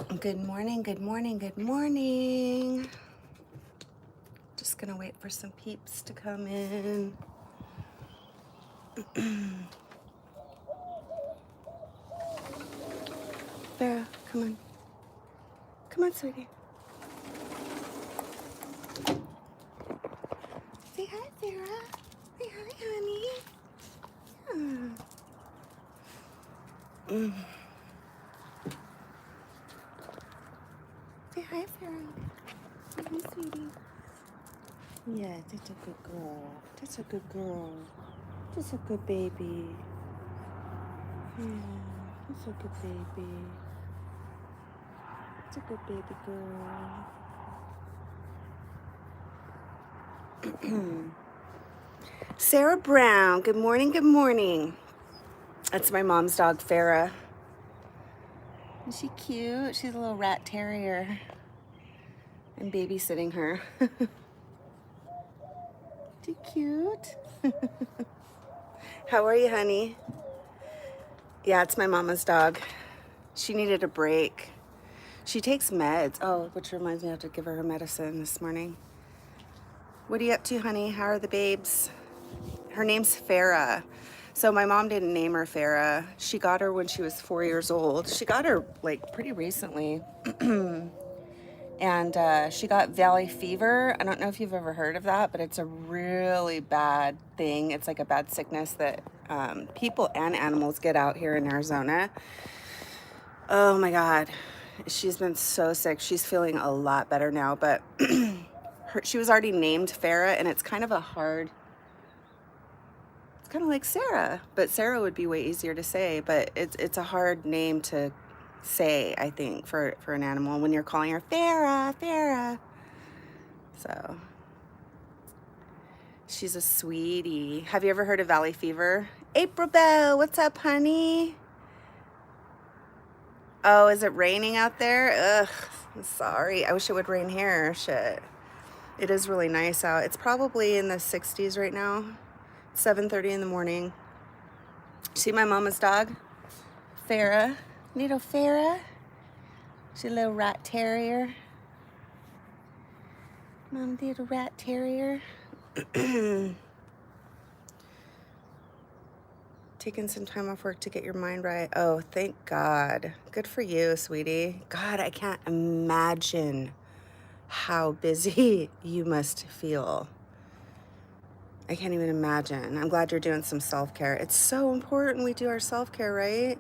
Good morning, good morning, good morning. Just gonna wait for some peeps to come in. Farah, come on. Come on, sweetie. Say hi, Farah. Say hi, honey. Yeah. Say hi, Farah. Say hi, sweetie. Yeah, that's a good girl. That's a good girl. That's a good baby. Yeah, that's a good baby. That's a good baby girl. Sarah Brown, good morning, good morning. That's my mom's dog, Farah. Is she cute? She's a little rat terrier. I'm babysitting her. She cute? How are you, honey? Yeah, it's my mama's dog. She needed a break. She takes meds. Oh, which reminds me I have to give her medicine this morning. What are you up to, honey? How are the babes? Her name's Farah. So my mom didn't name her Farah. She got her when she was 4 years old. She got her like pretty recently. And she got valley fever. I don't know if you've ever heard of that, but it's a really bad thing. It's like a bad sickness that people and animals get out here in Arizona. Oh my God. She's been so sick. She's feeling a lot better now, but she was already named Farah, and it's kind of a hard, it's kind of like Sarah, but Sarah would be way easier to say, but it's a hard name to say, I think, for an animal when you're calling her Farah, Farah. So she's a sweetie. Have you ever heard of valley fever? April Bell, what's up, honey? Oh, is it raining out there? Ugh, I'm sorry. I wish it would rain here. Shit. It is really nice out. It's probably in the 60s right now. 7:30 in the morning. See my mama's dog? Farah. Little Farah. She's a little rat terrier. Mom, little rat terrier. Taking some time off work to get your mind right. Oh, thank God. Good for you, sweetie. God, I can't imagine how busy you must feel. I can't even imagine. I'm glad you're doing some self-care. It's so important we do our self-care, right?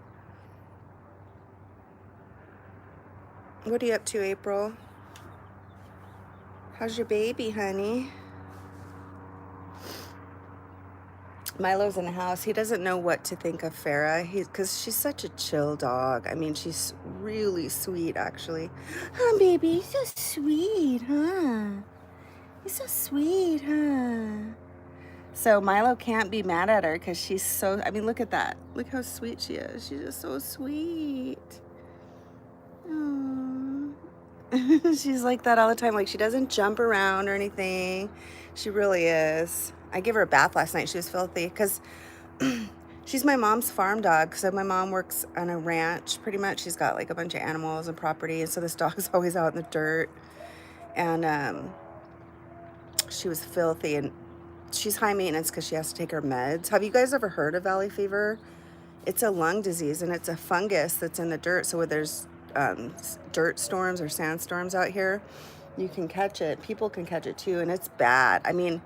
What are you up to, April? How's your baby, honey? Milo's in the house. He doesn't know what to think of Farah. Because she's such a chill dog. I mean, she's really sweet, actually. Huh, baby? You're so sweet, huh? You're so sweet, huh? So Milo can't be mad at her because she's so, I mean, look at that. Look how sweet she is. She's just so sweet. Aww. She's like that all the time. Like, she doesn't jump around or anything. She really is. I gave her a bath last night. She was filthy because she's my mom's farm dog. So my mom works on a ranch pretty much. She's got like a bunch of animals and property. And so this dog is always out in the dirt. And she was filthy. And she's high maintenance because she has to take her meds. Have you guys ever heard of valley fever? It's a lung disease, and it's a fungus that's in the dirt. So when there's dirt storms or sandstorms out here, you can catch it. People can catch it too, and it's bad. I mean,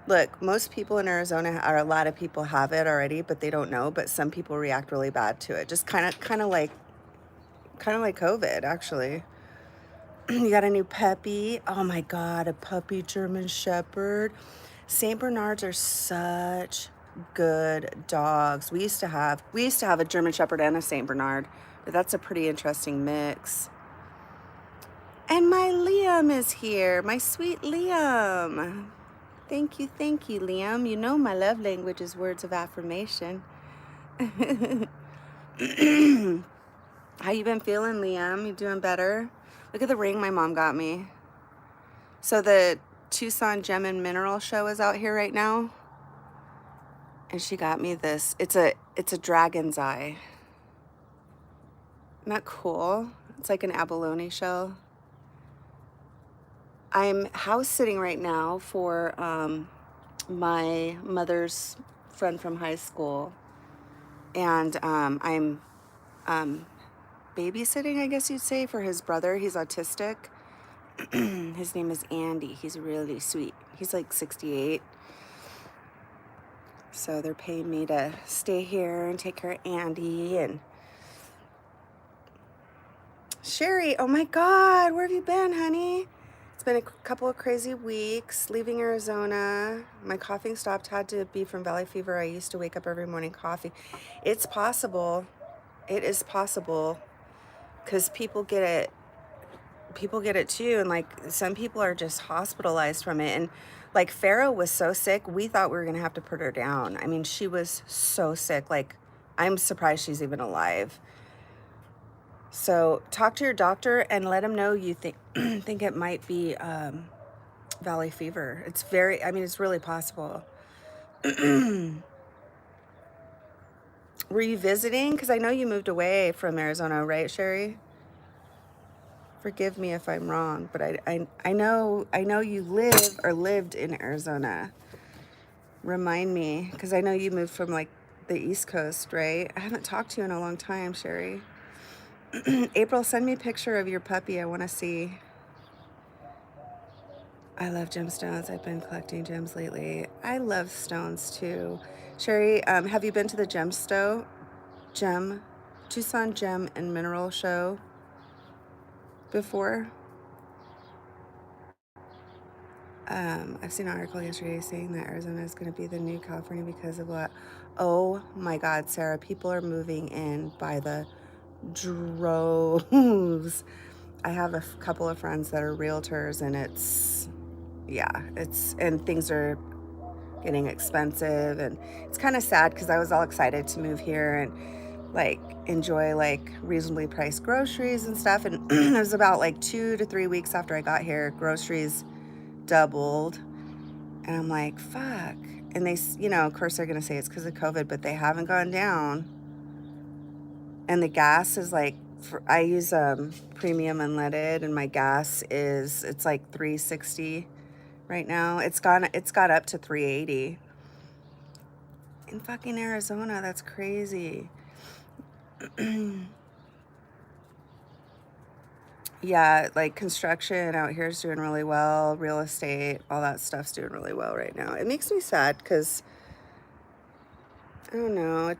look, most people in Arizona, or a lot of people have it already, but they don't know. But some people react really bad to it. Just kind of like COVID, actually. You got a new puppy. Oh my God, a puppy German Shepherd. Saint Bernards are such good dogs. We used to have a German Shepherd and a Saint Bernard, but that's a pretty interesting mix. And my Liam is here, my sweet Liam. Thank you, Liam. You know my love language is words of affirmation. How you been feeling, Liam? You doing better? Look at the ring my mom got me. So the Tucson Gem and Mineral show is out here right now. And she got me this. It's a dragon's eye. Isn't that cool? It's like an abalone shell. I'm house sitting right now for my mother's friend from high school. And I'm um, babysitting, I guess you'd say, for his brother. He's autistic. His name is Andy. He's really sweet. He's like 68. So they're paying me to stay here and take care of Andy. And Sherry, oh my God, where have you been, honey? It's been a couple of crazy weeks leaving Arizona. My coughing stopped, had to be from valley fever. I used to wake up every morning coughing. It's possible. It is possible because people get it. People get it too. And like some people are just hospitalized from it. And like Farrah was so sick, we thought we were going to have to put her down. I mean, she was so sick. Like, I'm surprised she's even alive. So talk to your doctor and let him know you think think it might be valley fever. It's very, I mean, it's really possible. Were you visiting? Because I know you moved away from Arizona, right, Sherry? Forgive me if I'm wrong, but I know you live or lived in Arizona. Remind me, because I know you moved from like the East Coast, right? I haven't talked to you in a long time, Sherry. April, send me a picture of your puppy. I want to see. I love gemstones. I've been collecting gems lately. I love stones too. Sherry, have you been to the Tucson Gem and Mineral Show before? I've seen an article yesterday saying that Arizona is going to be the new California because of what? Oh my God, Sarah, people are moving in by the droves. I have a couple of friends that are realtors, and and things are getting expensive, and it's kind of sad because I was all excited to move here and like enjoy like reasonably priced groceries and stuff. And it was about like 2 to 3 weeks after I got here, groceries doubled. And I'm like, fuck. And they, of course they're going to say it's because of COVID, but they haven't gone down. And the gas is like, I use premium unleaded, and my gas it's like 360 right now. It's got up to 380 in fucking Arizona. That's crazy. Yeah, like construction out here is doing really well. Real estate, all that stuff's doing really well right now. It makes me sad because I don't know.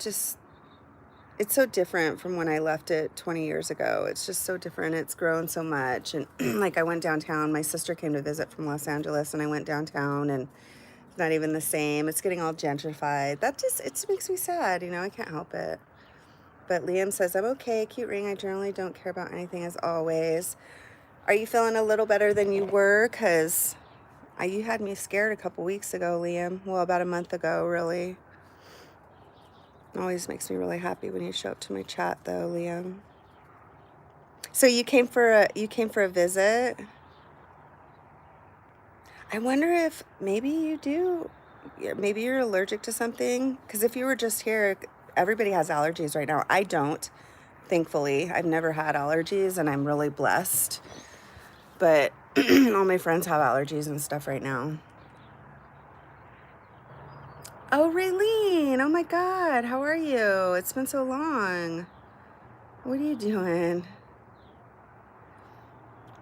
It's so different from when I left it 20 years ago. It's just so different. It's grown so much. And like I went downtown. My sister came to visit from Los Angeles, and I went downtown, and it's not even the same. It's getting all gentrified. It makes me sad. I can't help it. But Liam says, I'm okay. Cute ring. I generally don't care about anything as always. Are you feeling a little better than you were? Because you had me scared a couple weeks ago, Liam. Well, about a month ago, really. Always makes me really happy when you show up to my chat, though, Liam. So you came for a visit. I wonder if maybe you do. Maybe you're allergic to something. Because if you were just here, everybody has allergies right now. I don't. Thankfully, I've never had allergies, and I'm really blessed. But all my friends have allergies and stuff right now. Oh, Raylene. Oh my God. How are you? It's been so long. What are you doing?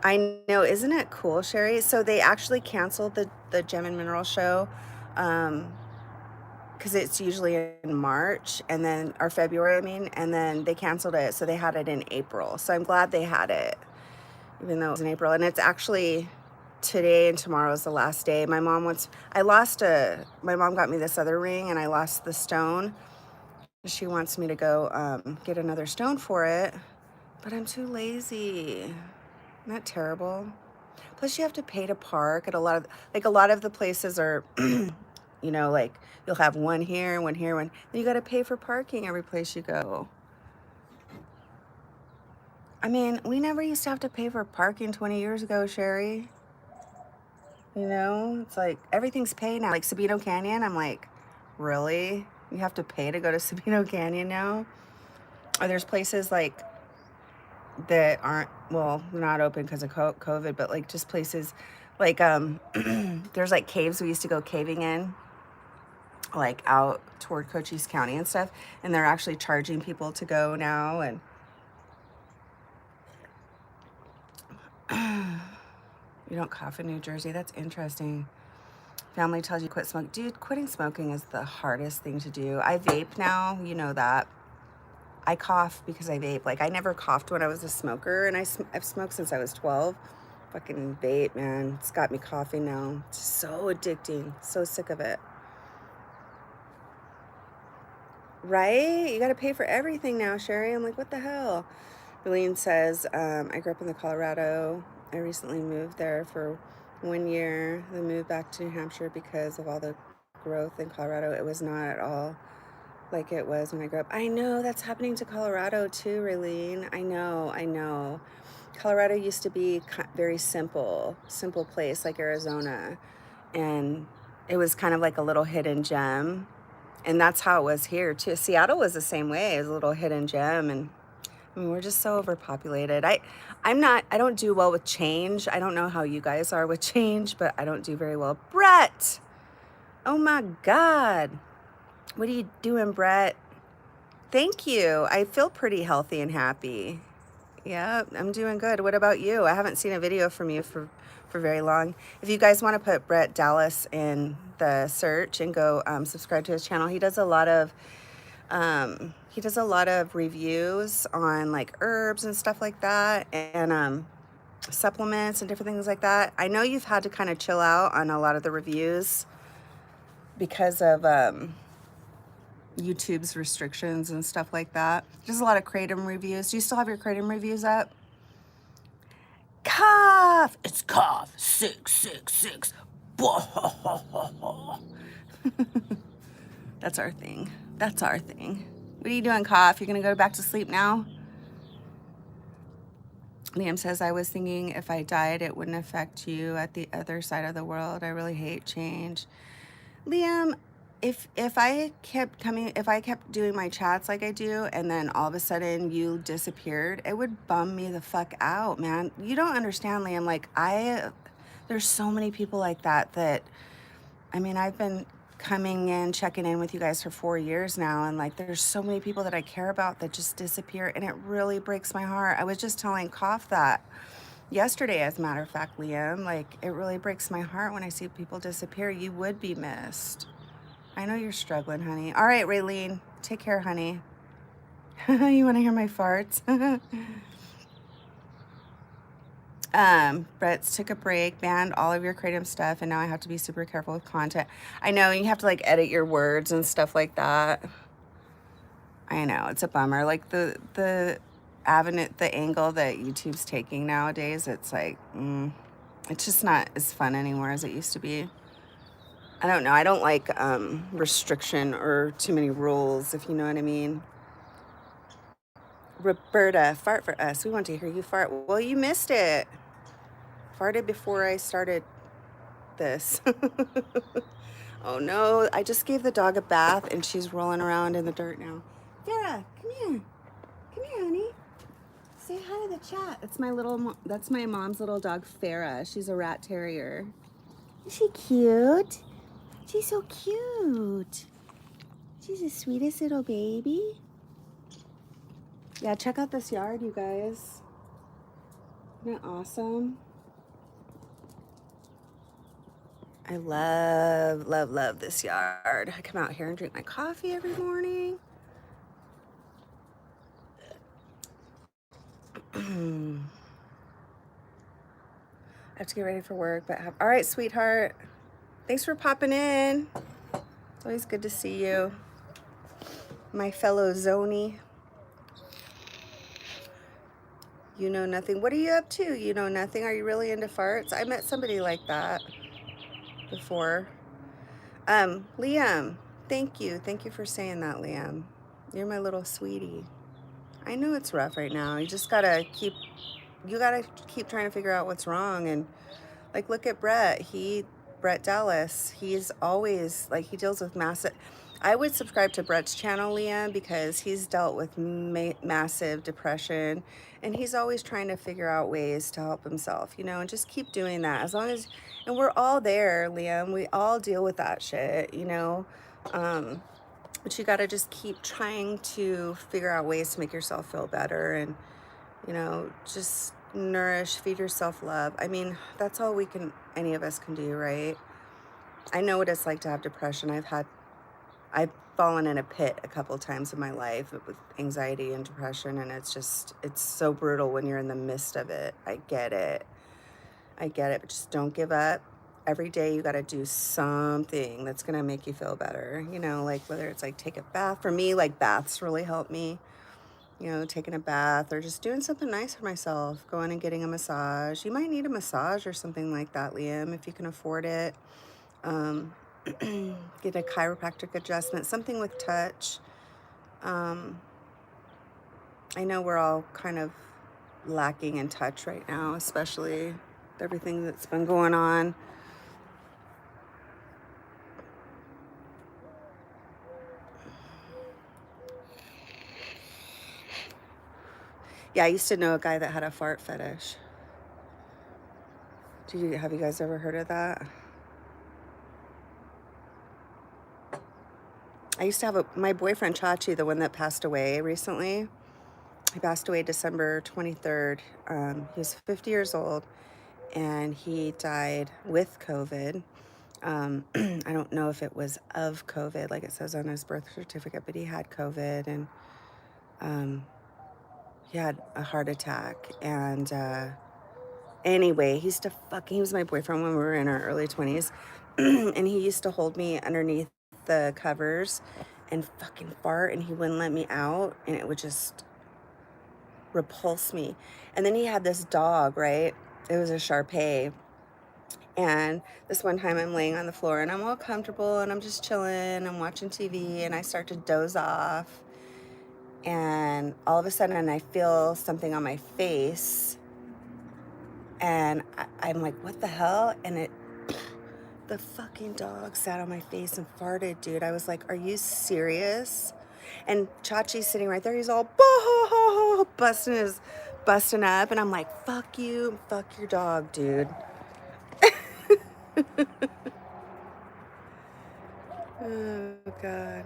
I know. Isn't it cool, Sherry? So they actually canceled the Gem and Mineral Show because it's usually in March or February, I mean, and then they canceled it. So they had it in April. So I'm glad they had it, even though it was in April. And it's actually today and tomorrow is the last day. My mom got me this other ring, and I lost the stone. She wants me to go get another stone for it, but I'm too lazy. Isn't that terrible? Plus, you have to pay to park at a lot of the places are, like you'll have one here, one here, then you got to pay for parking every place you go. I mean, we never used to have to pay for parking 20 years ago, Sherry. It's like everything's paid now. Like Sabino Canyon, I'm like, really? You have to pay to go to Sabino Canyon now? Or there's places like that aren't, well, not open because of COVID, but like just places like there's like caves we used to go caving in, like out toward Cochise County and stuff, and they're actually charging people to go now. And you don't cough in New Jersey? That's interesting. Family tells you quit smoking. Dude, quitting smoking is the hardest thing to do. I vape now, you know that. I cough because I vape. Like, I never coughed when I was a smoker, and I've smoked since I was 12. Fucking vape, man. It's got me coughing now. It's so addicting. So sick of it. Right? You got to pay for everything now, Sherry. I'm like, what the hell? Eileen says, I grew up in the Colorado. I recently moved there for 1 year. Then moved back to New Hampshire because of all the growth in Colorado. It was not at all like it was when I grew up. I know that's happening to Colorado too, Raylene. I know. Colorado used to be very simple place like Arizona. And it was kind of like a little hidden gem. And that's how it was here too. Seattle was the same way. It was a little hidden gem. And I mean, we're just so overpopulated. I don't do well with change. I don't know how you guys are with change, but I don't do very well. Brett! Oh my God. What are you doing, Brett? Thank you. I feel pretty healthy and happy. Yeah, I'm doing good. What about you? I haven't seen a video from you for very long. If you guys want to put Brett Dallas in the search and go subscribe to his channel, he does a lot of reviews on like herbs and stuff like that, and supplements and different things like that. I know you've had to kind of chill out on a lot of the reviews because of YouTube's restrictions and stuff like that. Just a lot of Kratom reviews. Do you still have your Kratom reviews up? Cough! It's cough 666. That's our thing. That's our thing. What are you doing, Cough? You're gonna go back to sleep now? Liam says, I was thinking if I died, it wouldn't affect you at the other side of the world. I really hate change. Liam, if I kept doing my chats like I do, and then all of a sudden you disappeared, it would bum me the fuck out, man. You don't understand, Liam. Like, there's so many people like that, I mean, I've been coming in, checking in with you guys for 4 years now, and like, there's so many people that I care about that just disappear, and it really breaks my heart. I was just telling Koff that yesterday, as a matter of fact, Liam. Like, it really breaks my heart when I see people disappear. You would be missed. I know you're struggling, honey. All right, Raylene, take care, honey. You want to hear my farts? Brett's took a break, banned all of your Kratom stuff, and now I have to be super careful with content. I know, you have to like edit your words and stuff like that. I know, it's a bummer. Like the avenue, the angle that YouTube's taking nowadays, it's like, it's just not as fun anymore as it used to be. I don't know. I don't like restriction or too many rules, if you know what I mean. Roberta, fart for us. We want to hear you fart. Well, you missed it. Farted before I started this. Oh no, I just gave the dog a bath and she's rolling around in the dirt now. Farah, come here. Come here, honey. Say hi to the chat. That's my mom's little dog, Farah. She's a rat terrier. Is she cute? She's so cute. She's the sweetest little baby. Yeah, check out this yard, you guys. Isn't it awesome? I love this yard. I come out here and drink my coffee every morning. I have to get ready for work, but all right, sweetheart. Thanks for popping in. It's always good to see you, my fellow Zoni. You know nothing. What are you up to? You know nothing. Are you really into farts? I met somebody like that before. Liam, thank you. Thank you for saying that, Liam. You're my little sweetie. I know it's rough right now. You gotta keep trying to figure out what's wrong. And like, look at Brett Dallas. He's always like, he deals with massive. I would subscribe to Brett's channel, Liam, because he's dealt with massive depression, and he's always trying to figure out ways to help himself, you know, and just keep doing that. As long as, and we're all there, Liam, we all deal with that shit, you know. But you got to just keep trying to figure out ways to make yourself feel better, and, you know, just nourish, feed yourself love. I mean, that's all any of us can do, right? I know what it's like to have depression. I've fallen in a pit a couple times in my life with anxiety and depression, and it's so brutal when you're in the midst of it. I get it, but just don't give up. Every day you got to do something that's going to make you feel better, you know, like whether it's like take a bath. For me, like baths really help me, you know, taking a bath or just doing something nice for myself, going and getting a massage. You might need a massage or something like that, Liam, if you can afford it. Get a chiropractic adjustment, something with touch. I know we're all kind of lacking in touch right now, especially with everything that's been going on. Yeah, I used to know a guy that had a fart fetish. Have you guys ever heard of that? I used to have my boyfriend Chachi, the one that passed away recently. He passed away December 23rd. He was 50 years old, and he died with COVID. I don't know if it was of COVID, like it says on his birth certificate, but he had COVID, and he had a heart attack. And anyway, he was my boyfriend when we were in our early 20s. And he used to hold me underneath the covers and fucking fart, and he wouldn't let me out, and it would just repulse me. And then he had this dog, right? It was a Shar Pei. And this one time I'm laying on the floor and I'm all comfortable and I'm just chilling, I'm watching TV, and I start to doze off. And all of a sudden I feel something on my face, and I'm like, what the hell? And the fucking dog sat on my face and farted, dude. I was like, are you serious? And Chachi's sitting right there. He's all busting up. And I'm like, fuck you, fuck your dog, dude. Oh, God.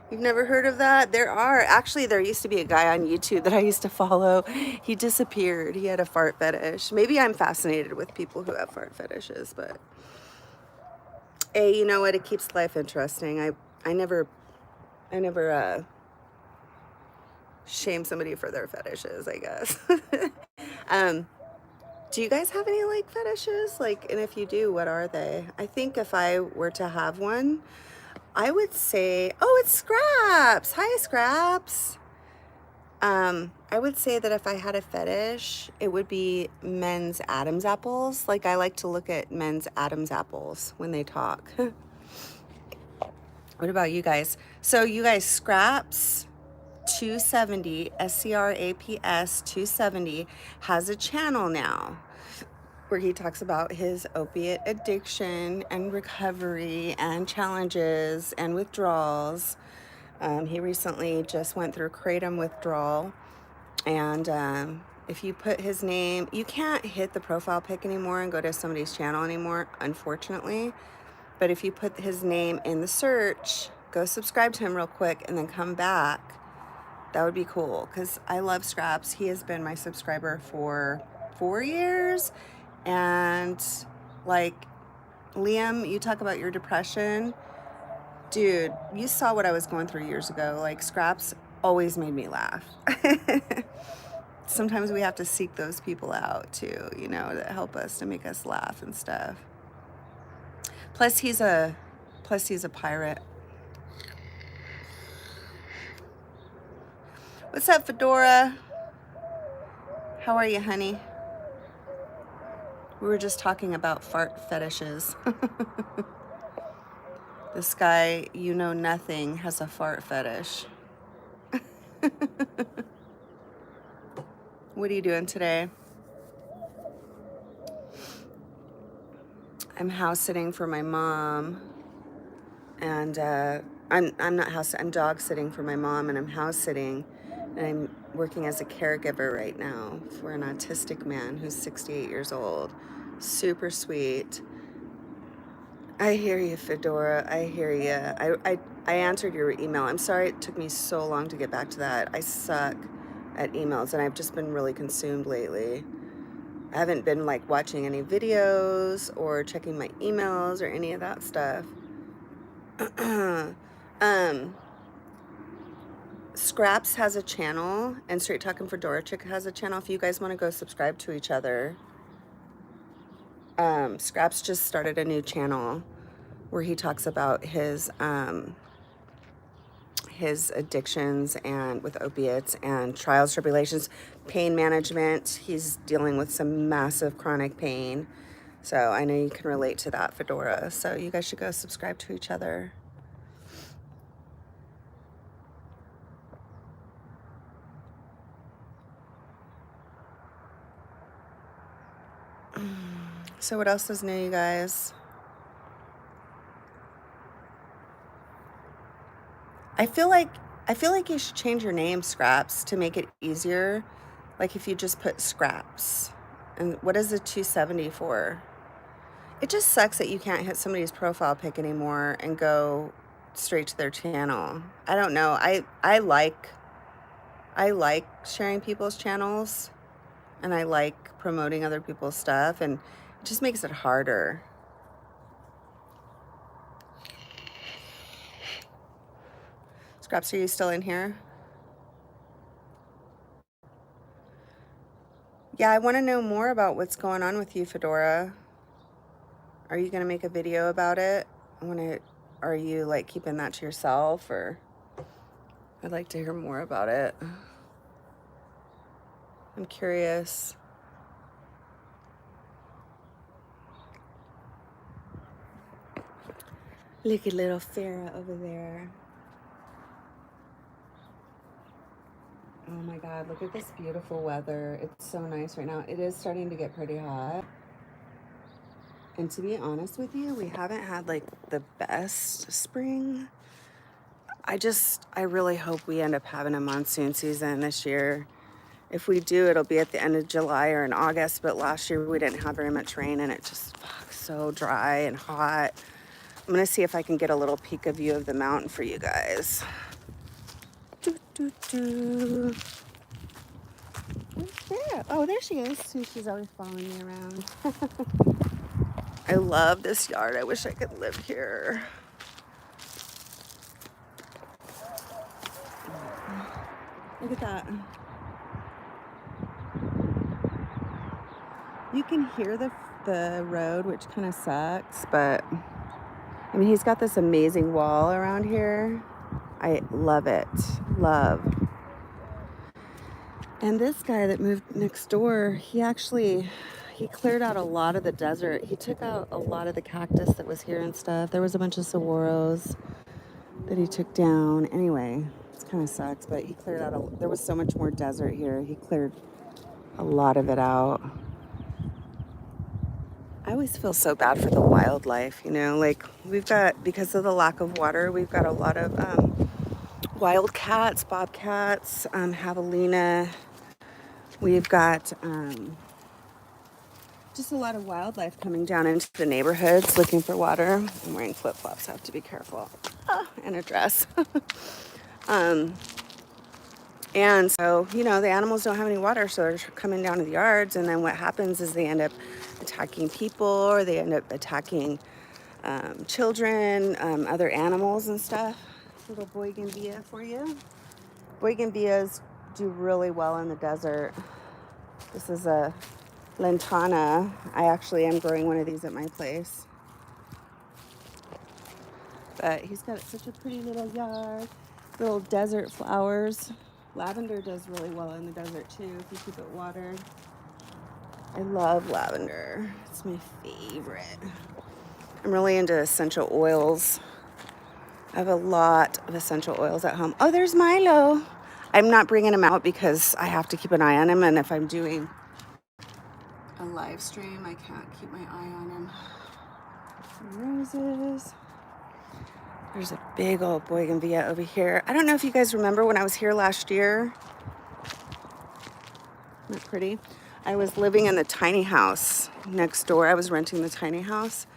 You've never heard of that? There used to be a guy on YouTube that I used to follow. He disappeared. He had a fart fetish. Maybe I'm fascinated with people who have fart fetishes, but hey, you know what? It keeps life interesting. I never shame somebody for their fetishes, I guess. Do you guys have any like fetishes? Like, and if you do, what are they? I think if I were to have one, I would say, oh, it's Scraps. Hi, Scraps. I would say that if I had a fetish, it would be men's Adam's apples. Like, I like to look at men's Adam's apples when they talk. What about you guys? So you guys, Scraps 270, SCRAPS 270 has a channel now where he talks about his opiate addiction and recovery and challenges and withdrawals. He recently just went through kratom withdrawal, and if you put his name, you can't hit the profile pic anymore and go to somebody's channel anymore, unfortunately. But if you put his name in the search, go subscribe to him real quick and then come back. That would be cool, because I love Scraps. He has been my subscriber for 4 years. And like, Liam, you talk about your depression. Dude, you saw what I was going through years ago. Like, Scraps always made me laugh. Sometimes we have to seek those people out too, you know, that help us, to make us laugh and stuff. Plus he's a pirate. What's up, Fedora? How are you, honey? We were just talking about fart fetishes. This guy, you know nothing, has a fart fetish. What are you doing today? I'm house sitting for my mom, and And I'm not house. I'm dog sitting for my mom, and I'm house sitting, and I'm working as a caregiver right now for an autistic man who's 68 years old. Super sweet. I hear you, Fedora. I hear you. I answered your email. I'm sorry it took me so long to get back to that. I suck at emails, and I've just been really consumed lately. I haven't been like watching any videos or checking my emails or any of that stuff. um, Scraps has a channel, and Straight Talking Fedora Chick has a channel. If you guys want to go subscribe to each other, Scraps just started a new channel where he talks about his addictions and with opiates and trials, tribulations, pain management. He's dealing with some massive chronic pain. So I know you can relate to that, Fedora. So you guys should go subscribe to each other. So what else is new, you guys? I feel like you should change your name, Scraps, to make it easier. Like if you just put Scraps. And what is the 270 for? It just sucks that you can't hit somebody's profile pic anymore and go straight to their channel. I don't know. I like sharing people's channels, and I like promoting other people's stuff, and it just makes it harder. Scraps, are you still in here? Yeah, I want to know more about what's going on with you, Fedora. Are you going to make a video about it? Are you like keeping that to yourself, or I'd like to hear more about it. I'm curious. Look at little Farah over there. Oh my God, look at this beautiful weather. It's so nice right now. It is starting to get pretty hot. And to be honest with you, we haven't had like the best spring. I really hope we end up having a monsoon season this year. If we do, it'll be at the end of July or in August, but last year we didn't have very much rain, and it just so dry and hot. I'm gonna see if I can get a little peek of view of the mountain for you guys. Doo, doo, doo. Yeah. Oh, there she is. She's always following me around. I love this yard. I wish I could live here. Look at that. You can hear the road, which kind of sucks, but I mean, he's got this amazing wall around here. I love it. Love. And this guy that moved next door, he cleared out a lot of the desert. He took out a lot of the cactus that was here and stuff. There was a bunch of saguaros that he took down. Anyway, it kind of sucks, but he cleared out there was so much more desert here. He cleared a lot of it out. I always feel so bad for the wildlife, like because of the lack of water, we've got a lot of wildcats, bobcats, javelina. We've got just a lot of wildlife coming down into the neighborhoods looking for water. I'm wearing flip-flops, I have to be careful. And a dress. And so, the animals don't have any water, so they're coming down to the yards, and then what happens is they end up attacking people, or they end up attacking children, other animals and stuff. Little bougainvillea for you. Bougainvilleas do really well in the desert. This is a lantana. I actually am growing one of these at my place. But he's got such a pretty little yard, little desert flowers. Lavender does really well in the desert too if you keep it watered. I love lavender. It's my favorite. I'm really into essential oils. I have a lot of essential oils at home. Oh, there's Milo. I'm not bringing him out because I have to keep an eye on him, and if I'm doing a live stream, I can't keep my eye on him. Some roses. There's a big old bougainvillea over here. I don't know if you guys remember when I was here last year. Isn't that pretty? I was living in the tiny house next door. I was renting the tiny house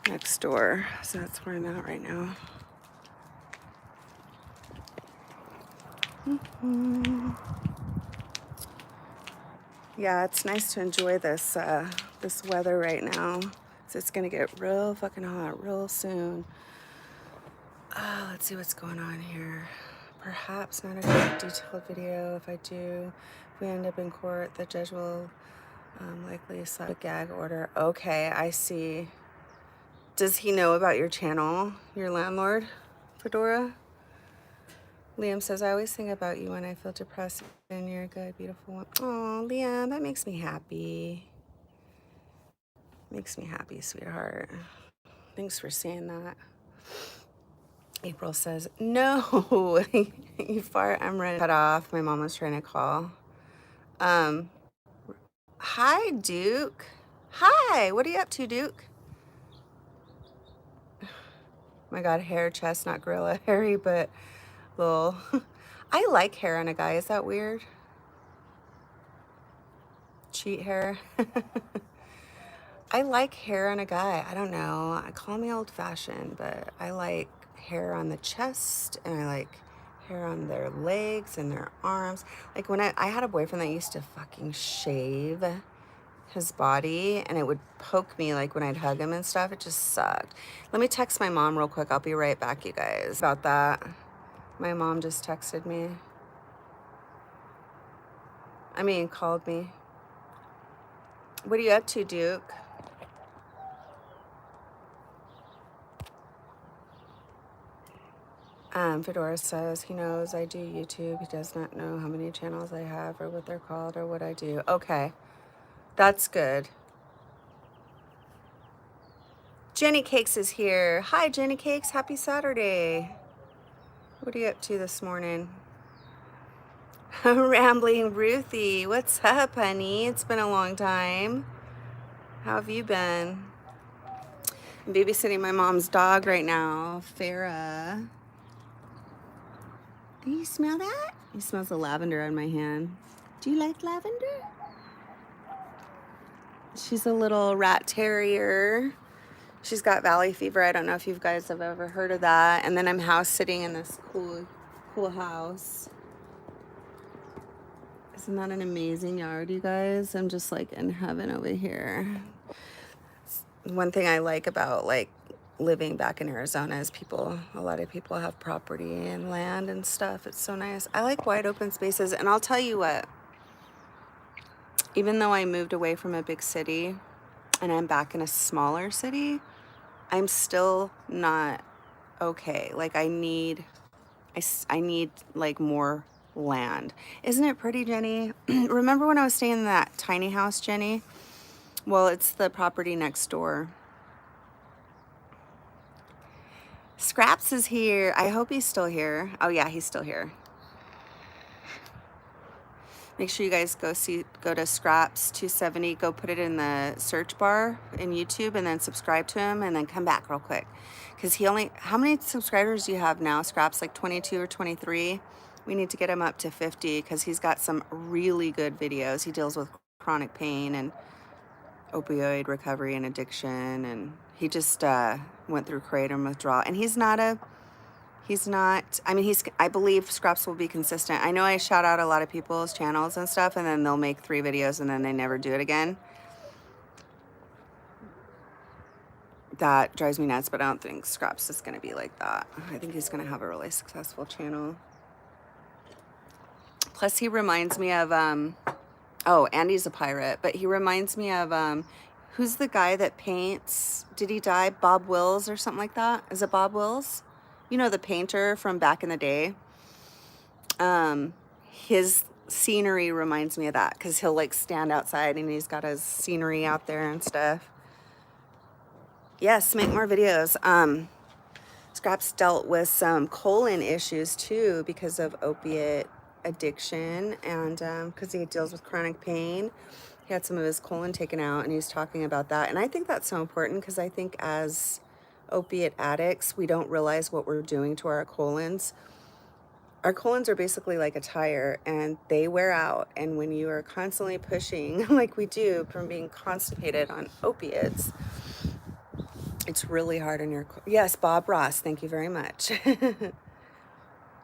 next door. So that's where I'm at right now. Yeah, it's nice to enjoy this this weather right now. So it's gonna get real fucking hot real soon. Let's see what's going on here. Perhaps not a good detailed video. If I do, if we end up in court, the judge will likely slap a gag order. Okay, I see. Does he know about your channel, your landlord, Fedora? Liam says, I always think about you when I feel depressed, and you're a good, beautiful one. Oh, Liam, that makes me happy. Makes me happy, sweetheart. Thanks for saying that. April says, no, you fart, I'm ready to cut off. My mom was trying to call. Hi, Duke. Hi, what are you up to, Duke? My God, hair, chest, not gorilla, hairy, but little. I like hair on a guy. Is that weird? Cheat hair. I like hair on a guy. I don't know. I call me old-fashioned, but I like hair on the chest, and I like hair on their legs and their arms. Like when I had a boyfriend that used to fucking shave his body, and it would poke me like when I'd hug him and stuff. It just sucked. Let me text my mom real quick. I'll be right back, you guys, about that. My mom just texted me. Called me. What are you up to, Duke? Fedora says he knows I do YouTube. He does not know how many channels I have or what they're called or what I do. Okay, that's good. Jenny Cakes is here. Hi, Jenny Cakes. Happy Saturday. What are you up to this morning? Rambling Ruthie. What's up, honey? It's been a long time. How have you been? I'm babysitting my mom's dog right now, Farah. Do you smell that? He smells the lavender on my hand. Do you like lavender? She's a little rat terrier. She's got valley fever. I don't know if you guys have ever heard of that. And then I'm house sitting in this cool house. Isn't that an amazing yard, you guys? I'm just like in heaven over here. One thing I like about like living back in Arizona is a lot of people have property and land and stuff. It's so nice. I like wide open spaces. And I'll tell you what, even though I moved away from a big city and I'm back in a smaller city, I'm still not okay. Like I need like more land. Isn't it pretty, Jenny? Remember when I was staying in that tiny house, Jenny? Well, it's the property next door. Scraps is here. I hope he's still here. Oh yeah, he's still here. Make sure you guys go to Scraps 270, go put it in the search bar in YouTube and then subscribe to him and then come back real quick. Because how many subscribers do you have now, Scraps? Like 22 or 23? We need to get him up to 50 because he's got some really good videos. He deals with chronic pain and opioid recovery and addiction, and he just went through kratom withdrawal. And I believe Scraps will be consistent. I know I shout out a lot of people's channels and stuff, and then they'll make 3 videos and then they never do it again. That drives me nuts, but I don't think Scraps is going to be like that. I think he's going to have a really successful channel. Plus, he reminds me of, Andy's a pirate, but he reminds me of, who's the guy that paints? Did he die? Bob Wills or something like that? Is it Bob Wills? You know, the painter from back in the day. His scenery reminds me of that because he'll like stand outside and he's got his scenery out there and stuff. Yes, make more videos. Scraps dealt with some colon issues too because of opiate addiction and because he deals with chronic pain. He had some of his colon taken out and he's talking about that. And I think that's so important because I think as opiate addicts, we don't realize what we're doing to our colons. Our colons are basically like a tire, and they wear out. And when you are constantly pushing, like we do, from being constipated on opiates, it's really hard on your... Yes, Bob Ross, thank you very much.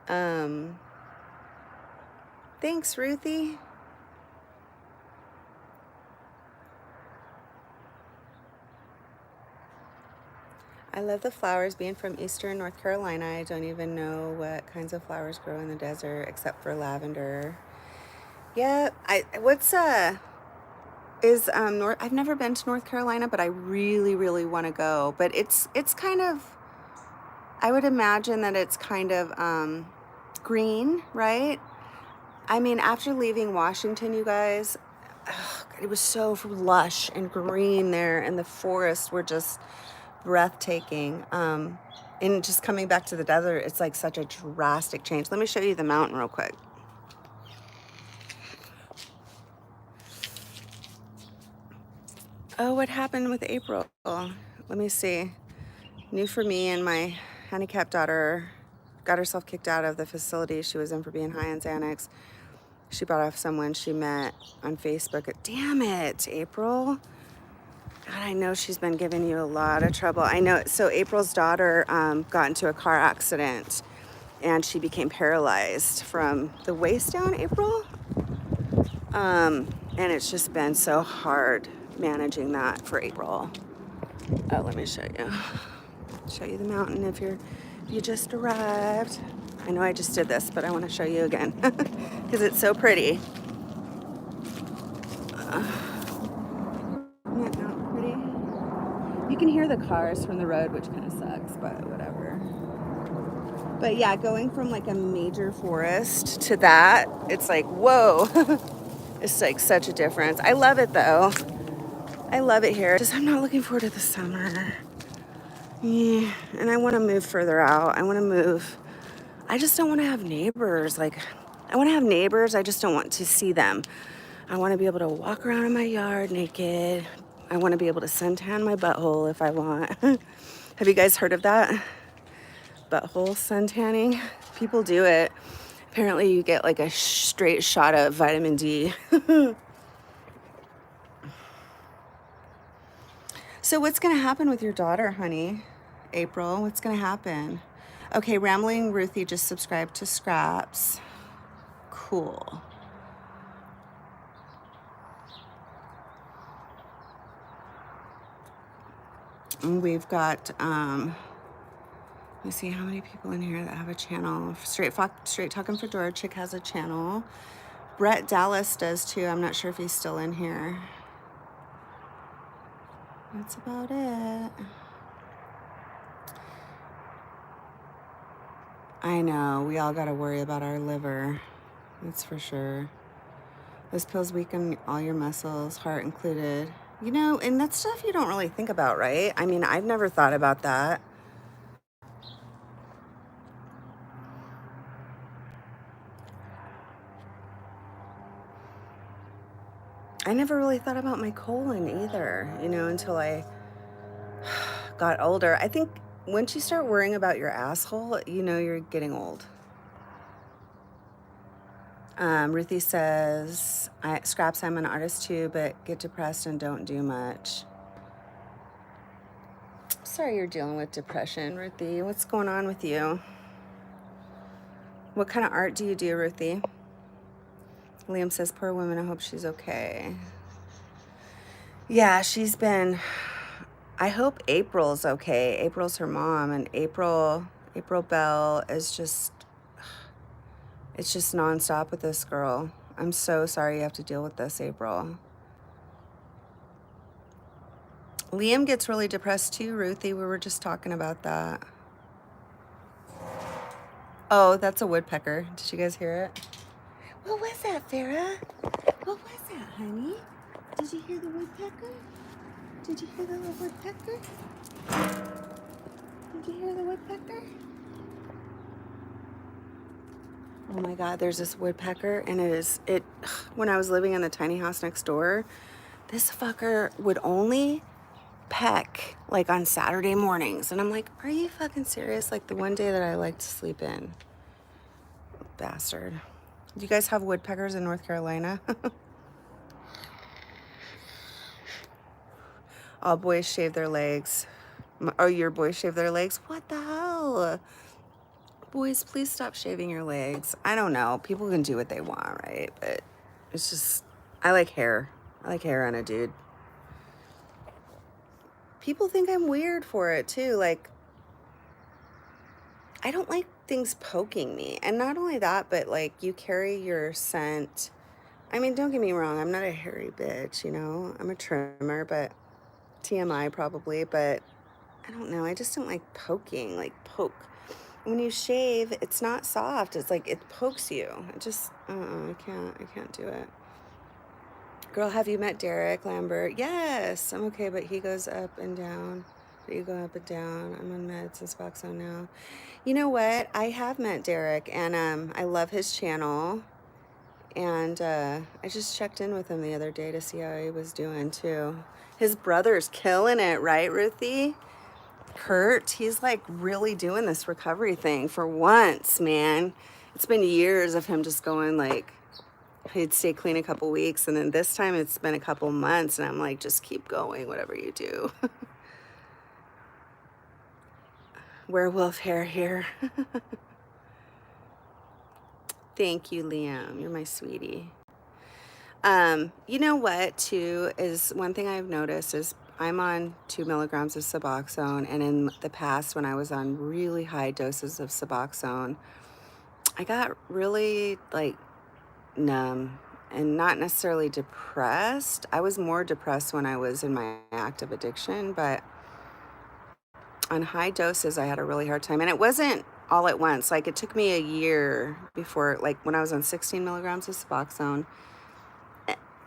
um, thanks, Ruthie. I love the flowers. Being from Eastern North Carolina, I don't even know what kinds of flowers grow in the desert except for lavender. Yeah, North... I've never been to North Carolina, but I really, really want to go. But it's kind of... I would imagine that it's kind of green, right? I mean, after leaving Washington, you guys, it was so lush and green there, and the forests were just breathtaking. And just coming back to the desert, it's like such a drastic change. Let me show you the mountain real quick. Oh, what happened with April? Let me see. New for me, and my handicapped daughter got herself kicked out of the facility she was in for being high on Xanax. She brought off someone she met on Facebook. Damn it, April. God, I know she's been giving you a lot of trouble. I know. So April's daughter got into a car accident, and she became paralyzed from the waist down, April. And it's just been so hard managing that for April. Oh, let me show you. Show you the mountain if you just arrived. I know I just did this, but I want to show you again because it's so pretty. Isn't that not pretty? You can hear the cars from the road, which kind of sucks, but whatever. But yeah, going from like a major forest to that, it's like, whoa. It's like such a difference. I love it though. I love it here. Just I'm not looking forward to the summer. Yeah, and I want to move further out. I want to move. I just don't want to have neighbors. Like, I want to have neighbors. I just don't want to see them. I want to be able to walk around in my yard naked. I want to be able to suntan my butthole if I want. Have you guys heard of that? Butthole suntanning? People do it. Apparently you get like a straight shot of vitamin D. So what's going to happen with your daughter, honey? April, what's going to happen? Okay, Rambling Ruthie just subscribed to Scraps. Cool. And we've got, let me see how many people in here that have a channel. Straight Talking for Dora Chick has a channel. Brett Dallas does too. I'm not sure if he's still in here. That's about it. I know, we all gotta worry about our liver. That's for sure. Those pills weaken all your muscles, heart included. You know, and that's stuff you don't really think about, right? I mean, I've never thought about that. I never really thought about my colon either, you know, until I got older. I think once you start worrying about your asshole, you know you're getting old. Ruthie says, Scraps, I'm an artist too, but get depressed and don't do much. Sorry you're dealing with depression, Ruthie. What's going on with you? What kind of art do you do, Ruthie? Liam says, poor woman, I hope she's okay. Yeah, she's been... I hope April's okay. April's her mom, and April Bell is just... It's just nonstop with this girl. I'm so sorry you have to deal with this, April. Liam gets really depressed too, Ruthie. We were just talking about that. Oh, that's a woodpecker. Did you guys hear it? What was that, Farah? What was that, honey? Did you hear the woodpecker? Did you hear the little woodpecker? Did you hear the woodpecker? Oh my God, there's this woodpecker, and when I was living in the tiny house next door, this fucker would only peck like on Saturday mornings. And I'm like, are you fucking serious? Like the one day that I like to sleep in. Bastard. Do you guys have woodpeckers in North Carolina? All boys shave their legs. Oh, your boys shave their legs? What the hell? Boys, please stop shaving your legs. I don't know. People can do what they want, right? But it's just, I like hair. I like hair on a dude. People think I'm weird for it too. Like, I don't like things poking me. And not only that, but like you carry your scent. I mean, don't get me wrong. I'm not a hairy bitch, you know? I'm a trimmer, but TMI probably. But I don't know. I just don't like poking, like poke. When you shave, it's not soft. It's like it pokes you. It just, I can't do it. Girl, have you met Derek Lambert? Yes, I'm okay, but he goes up and down. But you go up and down. I'm on meds and Suboxone now. You know what? I have met Derek, and I love his channel. And I just checked in with him the other day to see how he was doing too. His brother's killing it, right, Ruthie? Kurt, he's like really doing this recovery thing for once, man. It's been years of him just going like, he'd stay clean a couple weeks, and then this time it's been a couple months, and I'm like, just keep going, whatever you do. Werewolf hair here. Thank you, Liam. You're my sweetie. You know what, too, is one thing I've noticed is I'm on 2 milligrams of Suboxone, and in the past, when I was on really high doses of Suboxone, I got really like numb and not necessarily depressed. I was more depressed when I was in my active addiction, but on high doses, I had a really hard time. And it wasn't all at once. Like it took me a year before, like when I was on 16 milligrams of Suboxone,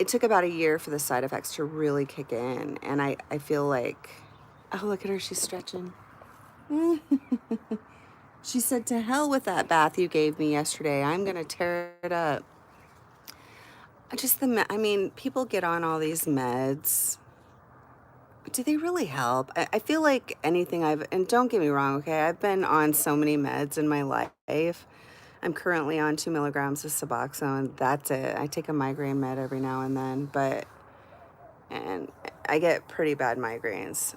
it took about a year for the side effects to really kick in. And I feel like, oh, look at her, she's stretching. She said, to hell with that bath you gave me yesterday. I'm going to tear it up. I mean, people get on all these meds. Do they really help? I feel like anything and don't get me wrong, okay? I've been on so many meds in my life. I'm currently on 2 milligrams of Suboxone. That's it. I take a migraine med every now and then, and I get pretty bad migraines.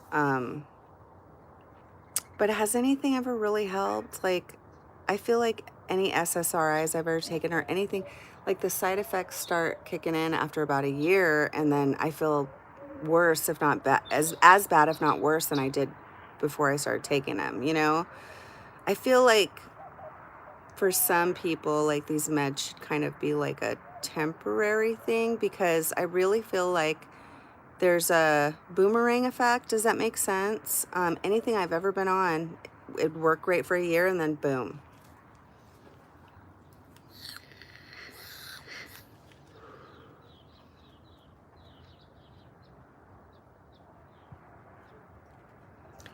But has anything ever really helped? Like, I feel like any SSRIs I've ever taken or anything, like the side effects start kicking in after about a year, and then I feel worse, if not bad, as bad, if not worse, than I did before I started taking them. You know, I feel like for some people, like these meds should kind of be like a temporary thing, because I really feel like there's a boomerang effect. Does that make sense? Anything I've ever been on, it'd work great for a year, and then boom.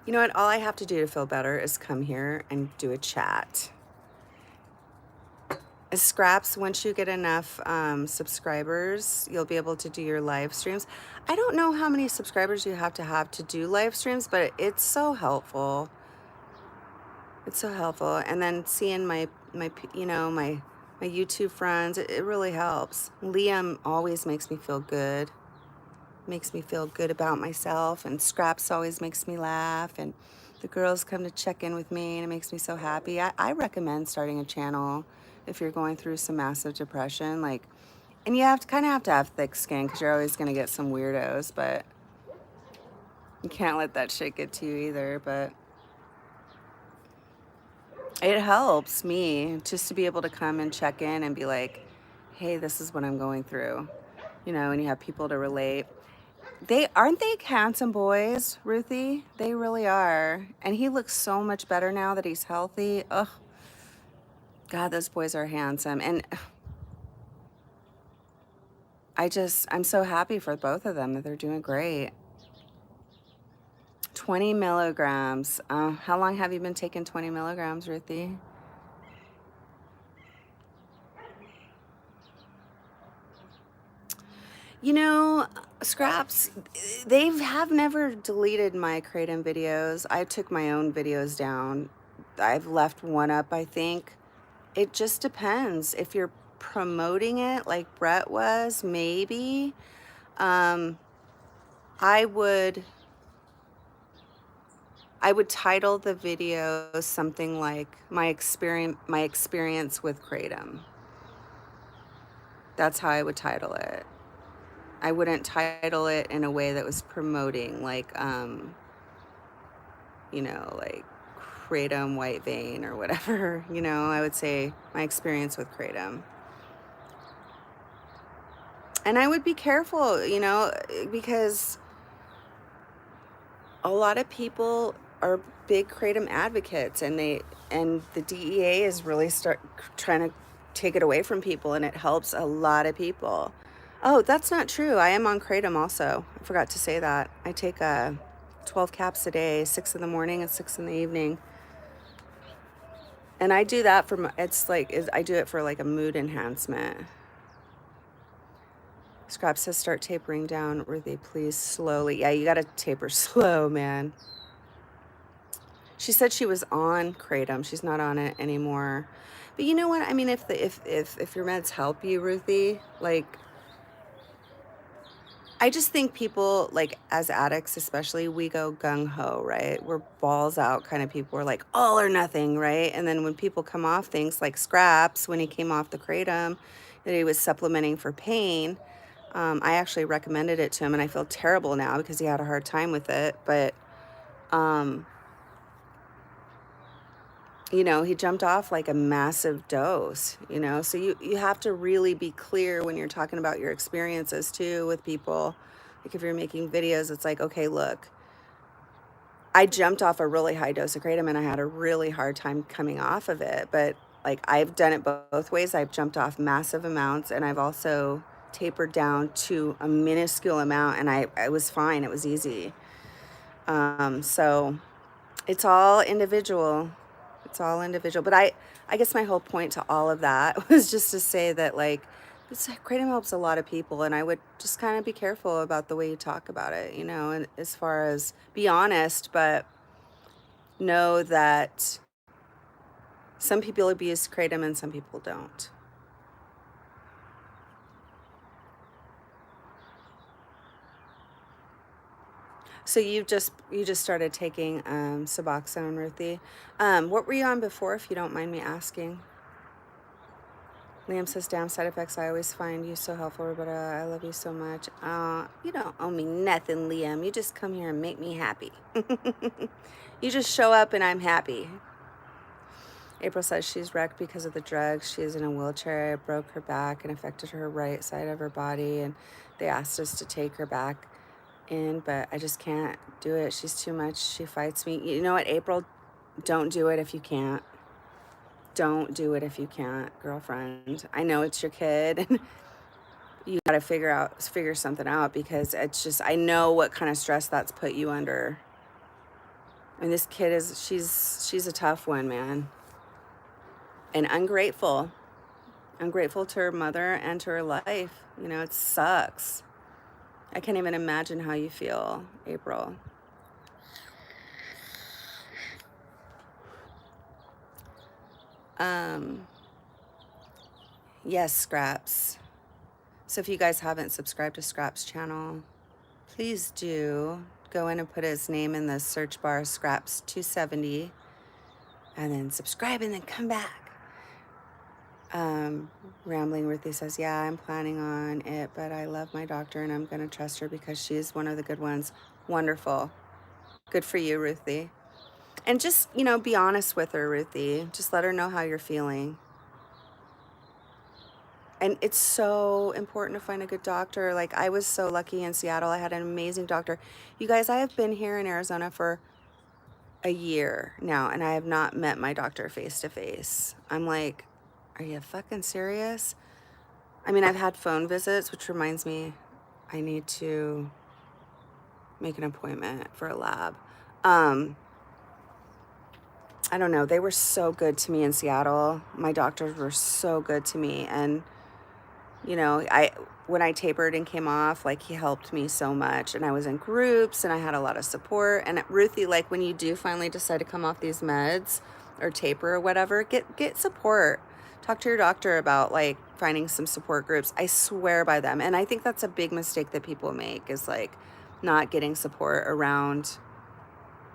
You know what? All I have to do to feel better is come here and do a chat. Scraps, once you get enough subscribers, you'll be able to do your live streams. I don't know how many subscribers you have to do live streams, but it's so helpful. It's so helpful. And then seeing my YouTube friends, it really helps. Liam always makes me feel good. Makes me feel good about myself, and Scraps always makes me laugh, and the girls come to check in with me, and it makes me so happy. I recommend starting a channel if you're going through some massive depression, like, and you have to have thick skin, because you're always going to get some weirdos, but you can't let that shit get to you either. But it helps me just to be able to come and check in and be like, hey, this is what I'm going through, and you have people to relate. Aren't they handsome boys, Ruthie? They really are. And he looks so much better now that he's healthy. Oh, God, those boys are handsome. And I'm so happy for both of them that they're doing great. 20 milligrams. How long have you been taking 20 milligrams, Ruthie? You know, Scraps, they have never deleted my Kratom videos. I took my own videos down. I've left one up, I think. It just depends. If you're promoting it like Brett was, maybe. Um, I would I would title the video something like my experience with Kratom. That's how I would title it. I wouldn't title it in a way that was promoting like Kratom White Vein or whatever. I would say my experience with Kratom. And I would be careful, because a lot of people are big Kratom advocates, and the DEA is really trying to take it away from people, and it helps a lot of people. Oh, that's not true. I am on Kratom also. I forgot to say that. I take 12 caps a day, 6 in the morning and 6 in the evening. And I do that I do it for like a mood enhancement. Scrap says start tapering down, Ruthie, please, slowly. Yeah, you gotta taper slow, man. She said she was on Kratom. She's not on it anymore. But you know what? I mean, if your meds help you, Ruthie, like, I just think people, like, as addicts especially, we go gung-ho, right? We're balls out kind of people. We're like all or nothing, right? And then when people come off things like Scraps, when he came off the Kratom, that he was supplementing for pain, I actually recommended it to him, and I feel terrible now because he had a hard time with it. But, um, he jumped off like a massive dose, so you have to really be clear when you're talking about your experiences too with people. Like if you're making videos, it's like, okay, look, I jumped off a really high dose of kratom and I had a really hard time coming off of it. But like I've done it both ways. I've jumped off massive amounts, and I've also tapered down to a minuscule amount, and I was fine. It was easy. So it's all individual. It's all individual. But I guess my whole point to all of that was just to say that, like, kratom helps a lot of people, and I would just kind of be careful about the way you talk about it, and as far as be honest, but know that some people abuse kratom and some people don't. So you just started taking Suboxone, Ruthie. What were you on before, if you don't mind me asking? Liam says, damn side effects. I always find you so helpful, Roberta. I love you so much. You don't owe me nothing, Liam. You just come here and make me happy. You just show up and I'm happy. April says she's wrecked because of the drugs. She is in a wheelchair. It broke her back and affected her right side of her body. And they asked us to take her back in, but I just can't do it. She's too much. She fights me. You know what, April? Don't do it if you can't. Don't do it if you can't, girlfriend. I know it's your kid, and you got to figure something out, because it's just, I know what kind of stress that's put you under. And this kid she's a tough one, man. And ungrateful to her mother and to her life. It sucks. I can't even imagine how you feel, April. Yes, Scraps. So if you guys haven't subscribed to Scraps' channel, please do go in and put his name in the search bar, Scraps 270, and then subscribe and then come back. Rambling Ruthie says, yeah, I'm planning on it, but I love my doctor and I'm going to trust her because she's one of the good ones. Wonderful. Good for you, Ruthie. And just, be honest with her, Ruthie. Just let her know how you're feeling. And it's so important to find a good doctor. Like, I was so lucky in Seattle. I had an amazing doctor. You guys, I have been here in Arizona for a year now, and I have not met my doctor face to face. I'm like, are you fucking serious? I mean, I've had phone visits, which reminds me I need to make an appointment for a lab. I don't know. They were so good to me in Seattle. My doctors were so good to me. And You know, when I tapered and came off, like he helped me so much, and I was in groups and I had a lot of support. And Ruthie, like when you do finally decide to come off these meds or taper or whatever, get support. Talk to your doctor about like finding some support groups. I swear by them. And I think that's a big mistake that people make, is like not getting support around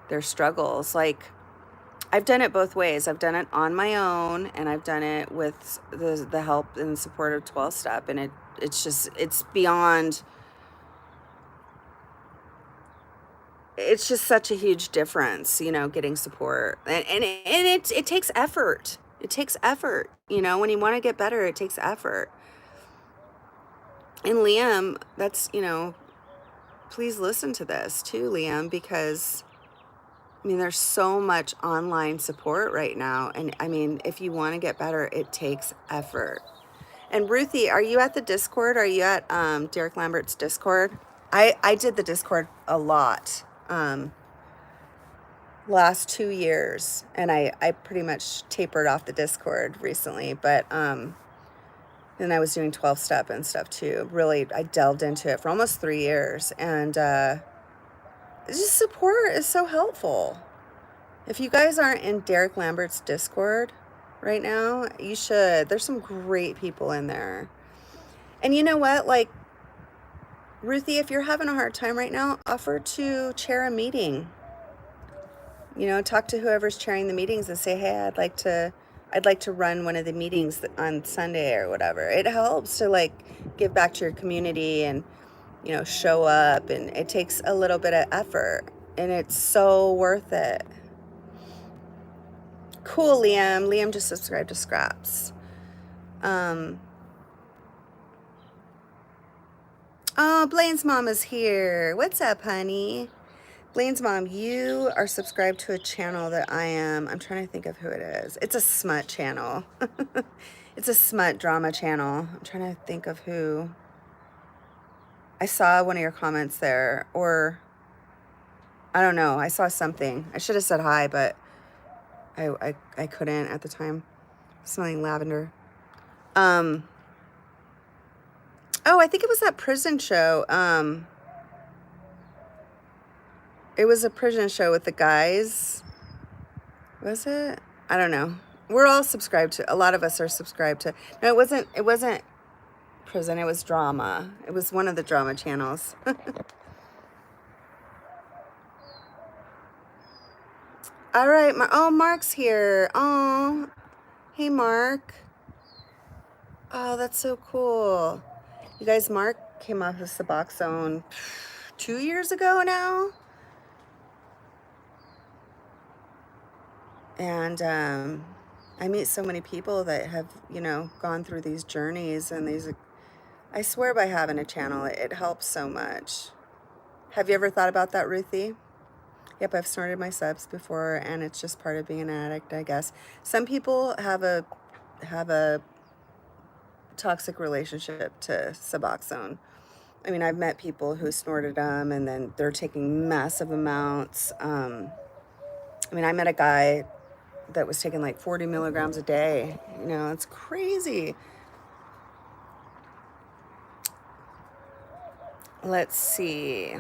their struggles. Like I've done it both ways. I've done it on my own, and I've done it with the help and support of 12 step, and it's beyond, it's just such a huge difference, you know, getting support. And it takes effort. It takes effort. You know, when you want to get better, it takes effort. And Liam, that's, you know, please listen to this too, Liam, because I mean, there's so much online support right now. And I mean, if you want to get better, it takes effort. And Ruthie, are you at the Discord? Are you at Derek Lambert's Discord? I did the Discord a lot last 2 years, and I pretty much tapered off the Discord recently, but then I was doing 12 step and stuff too. Really, I delved into it for almost 3 years, and just support is so helpful. If you guys aren't in Derek Lambert's Discord right now, you should. There's some great people in there. And you know what? Like, Ruthie, if you're having a hard time right now, offer to chair a meeting. You know, talk to whoever's chairing the meetings and say, hey, I'd like to run one of the meetings on Sunday or whatever. It helps to like give back to your community and, you know, show up. And it takes a little bit of effort, and it's so worth it. Cool, Liam. Liam just subscribed to Scraps. Oh, Blaine's mom is here. What's up, honey? Blaine's mom, you are subscribed to a channel that I am. I'm trying to think of who it is. It's a smut channel. It's a smut drama channel. I'm trying to think of who. I saw one of your comments there, or I don't know. I saw something. I should have said hi, but I couldn't at the time. Smelling lavender. Oh, I think it was that prison show. It was a prison show with the guys. Was it? I don't know. We're all subscribed to. A lot of us are subscribed to. No, it wasn't. It wasn't prison. It was drama. It was one of the drama channels. All right. Oh, Mark's here. Oh, hey, Mark. Oh, that's so cool. You guys, Mark came off of Suboxone 2 years ago now. And I meet so many people that have, you know, gone through these journeys, and I swear by having a channel, it helps so much. Have you ever thought about that, Ruthie? Yep, I've snorted my subs before, and it's just part of being an addict, I guess. Some people have a toxic relationship to Suboxone. I mean, I've met people who snorted them, and then they're taking massive amounts. I mean, I met a guy that was taking like 40 milligrams a day. You know, it's crazy. Let's see.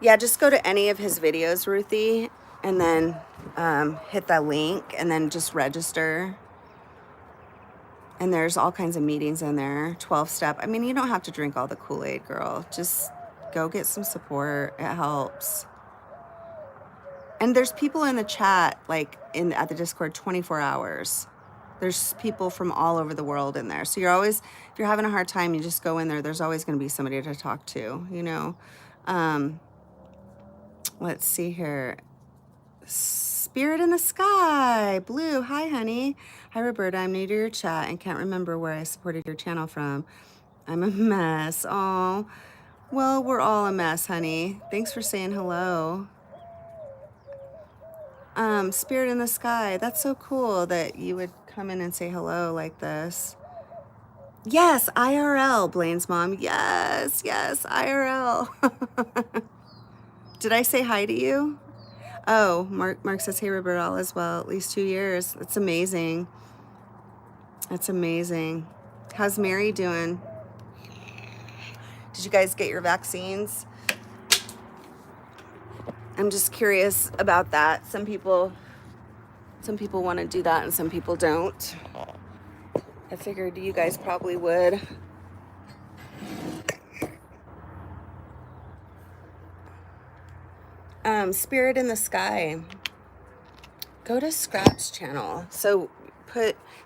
Yeah, just go to any of his videos, Ruthie, and then hit that link, and then just register. And there's all kinds of meetings in there. 12 step. I mean, you don't have to drink all the Kool-Aid, girl. Just go get some support. It helps. And there's people in the chat, like at the Discord, 24 hours. There's people from all over the world in there. So you're always, if you're having a hard time, you just go in there. There's always going to be somebody to talk to, you know. Let's see here. Spirit in the Sky. Blue. Hi, honey. Hi, Roberta. I'm new to your chat and can't remember where I supported your channel from. I'm a mess. Oh, well, we're all a mess, honey. Thanks for saying hello. Spirit in the Sky. That's so cool that you would come in and say hello like this. Yes, IRL, Blaine's mom. Yes, IRL. Did I say hi to you? Oh, Mark says, hey, Robert, all as well. At least 2 years. That's amazing. That's amazing. How's Mary doing? Did you guys get your vaccines? I'm just curious about that. Some people want to do that and some people don't. I figured you guys probably would. Spirit in the Sky. Go to Scraps channel. So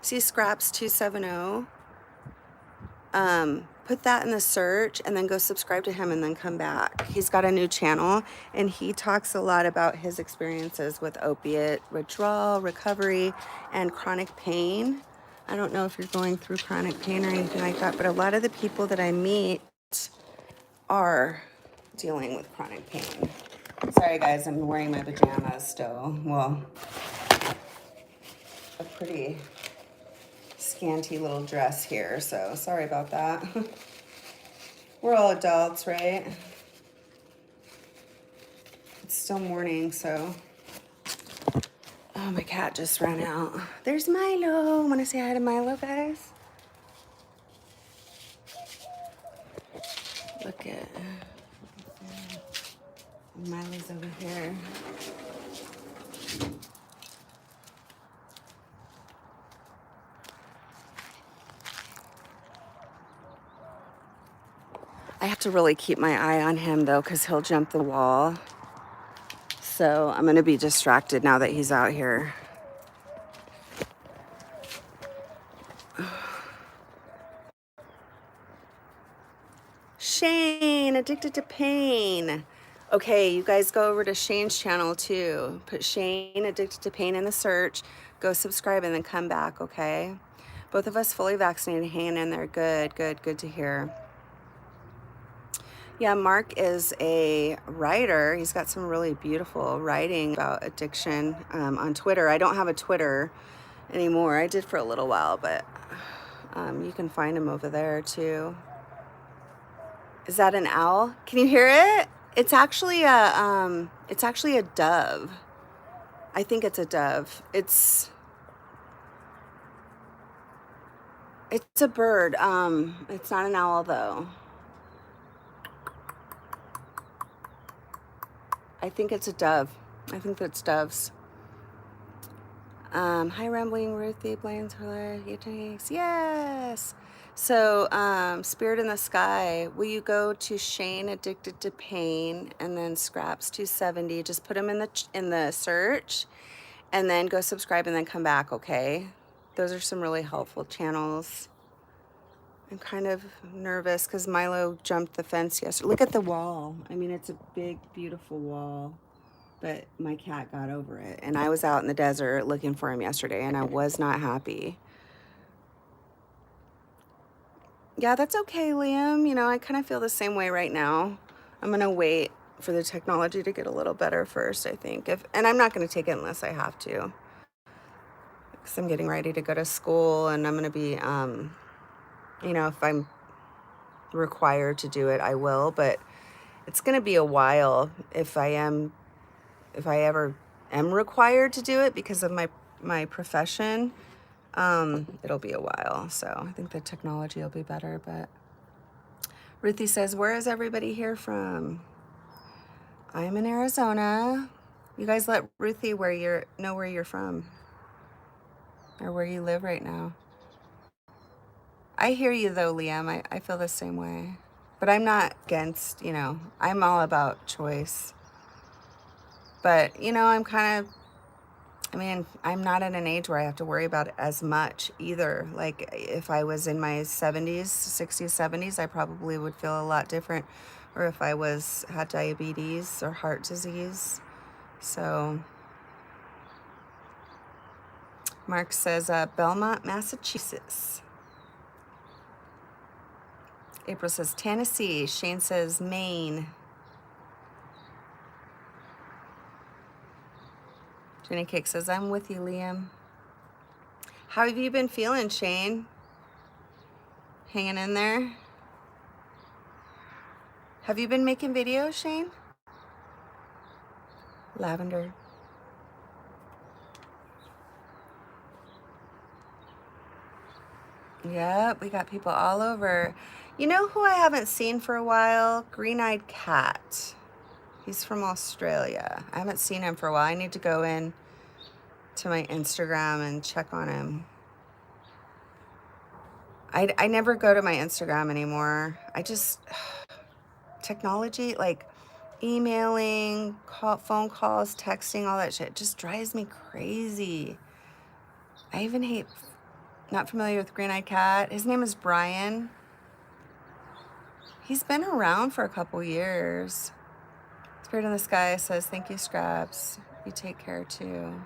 see Scraps 270. Put that in the search and then go subscribe to him and then come back. He's got a new channel and he talks a lot about his experiences with opiate withdrawal, recovery, and chronic pain. I don't know if you're going through chronic pain or anything like that, but a lot of the people that I meet are dealing with chronic pain. Sorry guys, I'm wearing my pajamas still. Well, a pretty scanty little dress here, so sorry about that. We're all adults, right? It's still morning, so. Oh, my cat just ran out. There's Milo. Want to say hi to Milo, guys? Look at Milo's over here. I have to really keep my eye on him, though, because he'll jump the wall. So I'm going to be distracted now that he's out here. Shane, Addicted to Pain. Okay, you guys go over to Shane's channel, too. Put Shane, Addicted to Pain in the search. Go subscribe and then come back, okay? Both of us fully vaccinated. Hanging in there. Good, good, good to hear. Yeah, Mark is a writer. He's got some really beautiful writing about addiction on Twitter. I don't have a Twitter anymore. I did for a little while, but you can find him over there too. Is that an owl? Can you hear it? It's actually a dove. I think it's a dove. It's a bird. It's not an owl though. I think it's a dove. I think that's doves. Hi, Rambling Ruthie, Blaine's her life. Yes. So, Spirit in the Sky, will you go to Shane Addicted to Pain and then Scraps 270? Just put them in the search and then go subscribe and then come back, okay? Those are some really helpful channels. I'm kind of nervous because Milo jumped the fence yesterday. Look at the wall. I mean, it's a big, beautiful wall. But my cat got over it. And I was out in the desert looking for him yesterday, and I was not happy. Yeah, that's okay, Liam. You know, I kind of feel the same way right now. I'm going to wait for the technology to get a little better first, I think. And I'm not going to take it unless I have to. Because I'm getting ready to go to school, and I'm going to be, you know, if I'm required to do it, I will. But it's going to be a while if I ever am required to do it because of my profession. It'll be a while, so I think the technology will be better. But Ruthie says, where is everybody here from? I'm in Arizona. You guys let Ruthie know where you're from or where you live right now. I hear you though, Liam. I feel the same way, but I'm not against, you know, I'm all about choice. But, you know, I'm not at an age where I have to worry about it as much either. Like if I was in my 70s, 60s, 70s, I probably would feel a lot different. Or if I had diabetes or heart disease. So Mark says, Belmont, Massachusetts. April says Tennessee. Shane says Maine. Jenny Cake says, I'm with you, Liam. How have you been feeling, Shane? Hanging in there? Have you been making videos, Shane? Lavender. Yep, we got people all over. You know who I haven't seen for a while? Green-eyed Cat. He's from Australia. I haven't seen him for a while. I need to go in to my Instagram and check on him. I never go to my Instagram anymore. I just, technology, like emailing, phone calls, texting, all that shit just drives me crazy. I even hate, not familiar with Green-eyed Cat. His name is Brian. He's been around for a couple years. Spirit in the Sky says, thank you, Scraps. You take care too.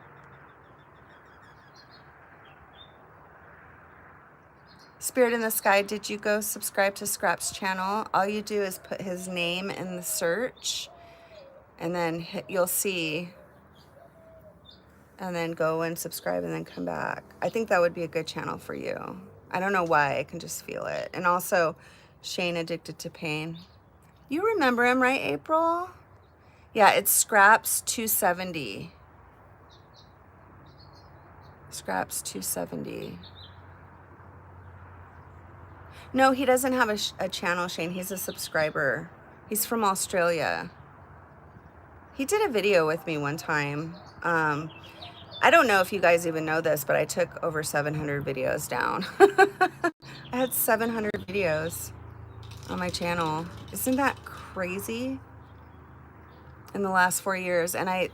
Spirit in the Sky, did you go subscribe to Scraps' channel? All you do is put his name in the search, and then you'll see, and then go and subscribe and then come back. I think that would be a good channel for you. I don't know why, I can just feel it. And also, Shane Addicted to Pain. You remember him, right, April? Yeah, it's Scraps 270. Scraps 270. No, he doesn't have a channel, Shane. He's a subscriber. He's from Australia. He did a video with me one time. I don't know if you guys even know this, but I took over 700 videos down. I had 700 videos on my channel. Isn't that crazy? In the last 4 years. And I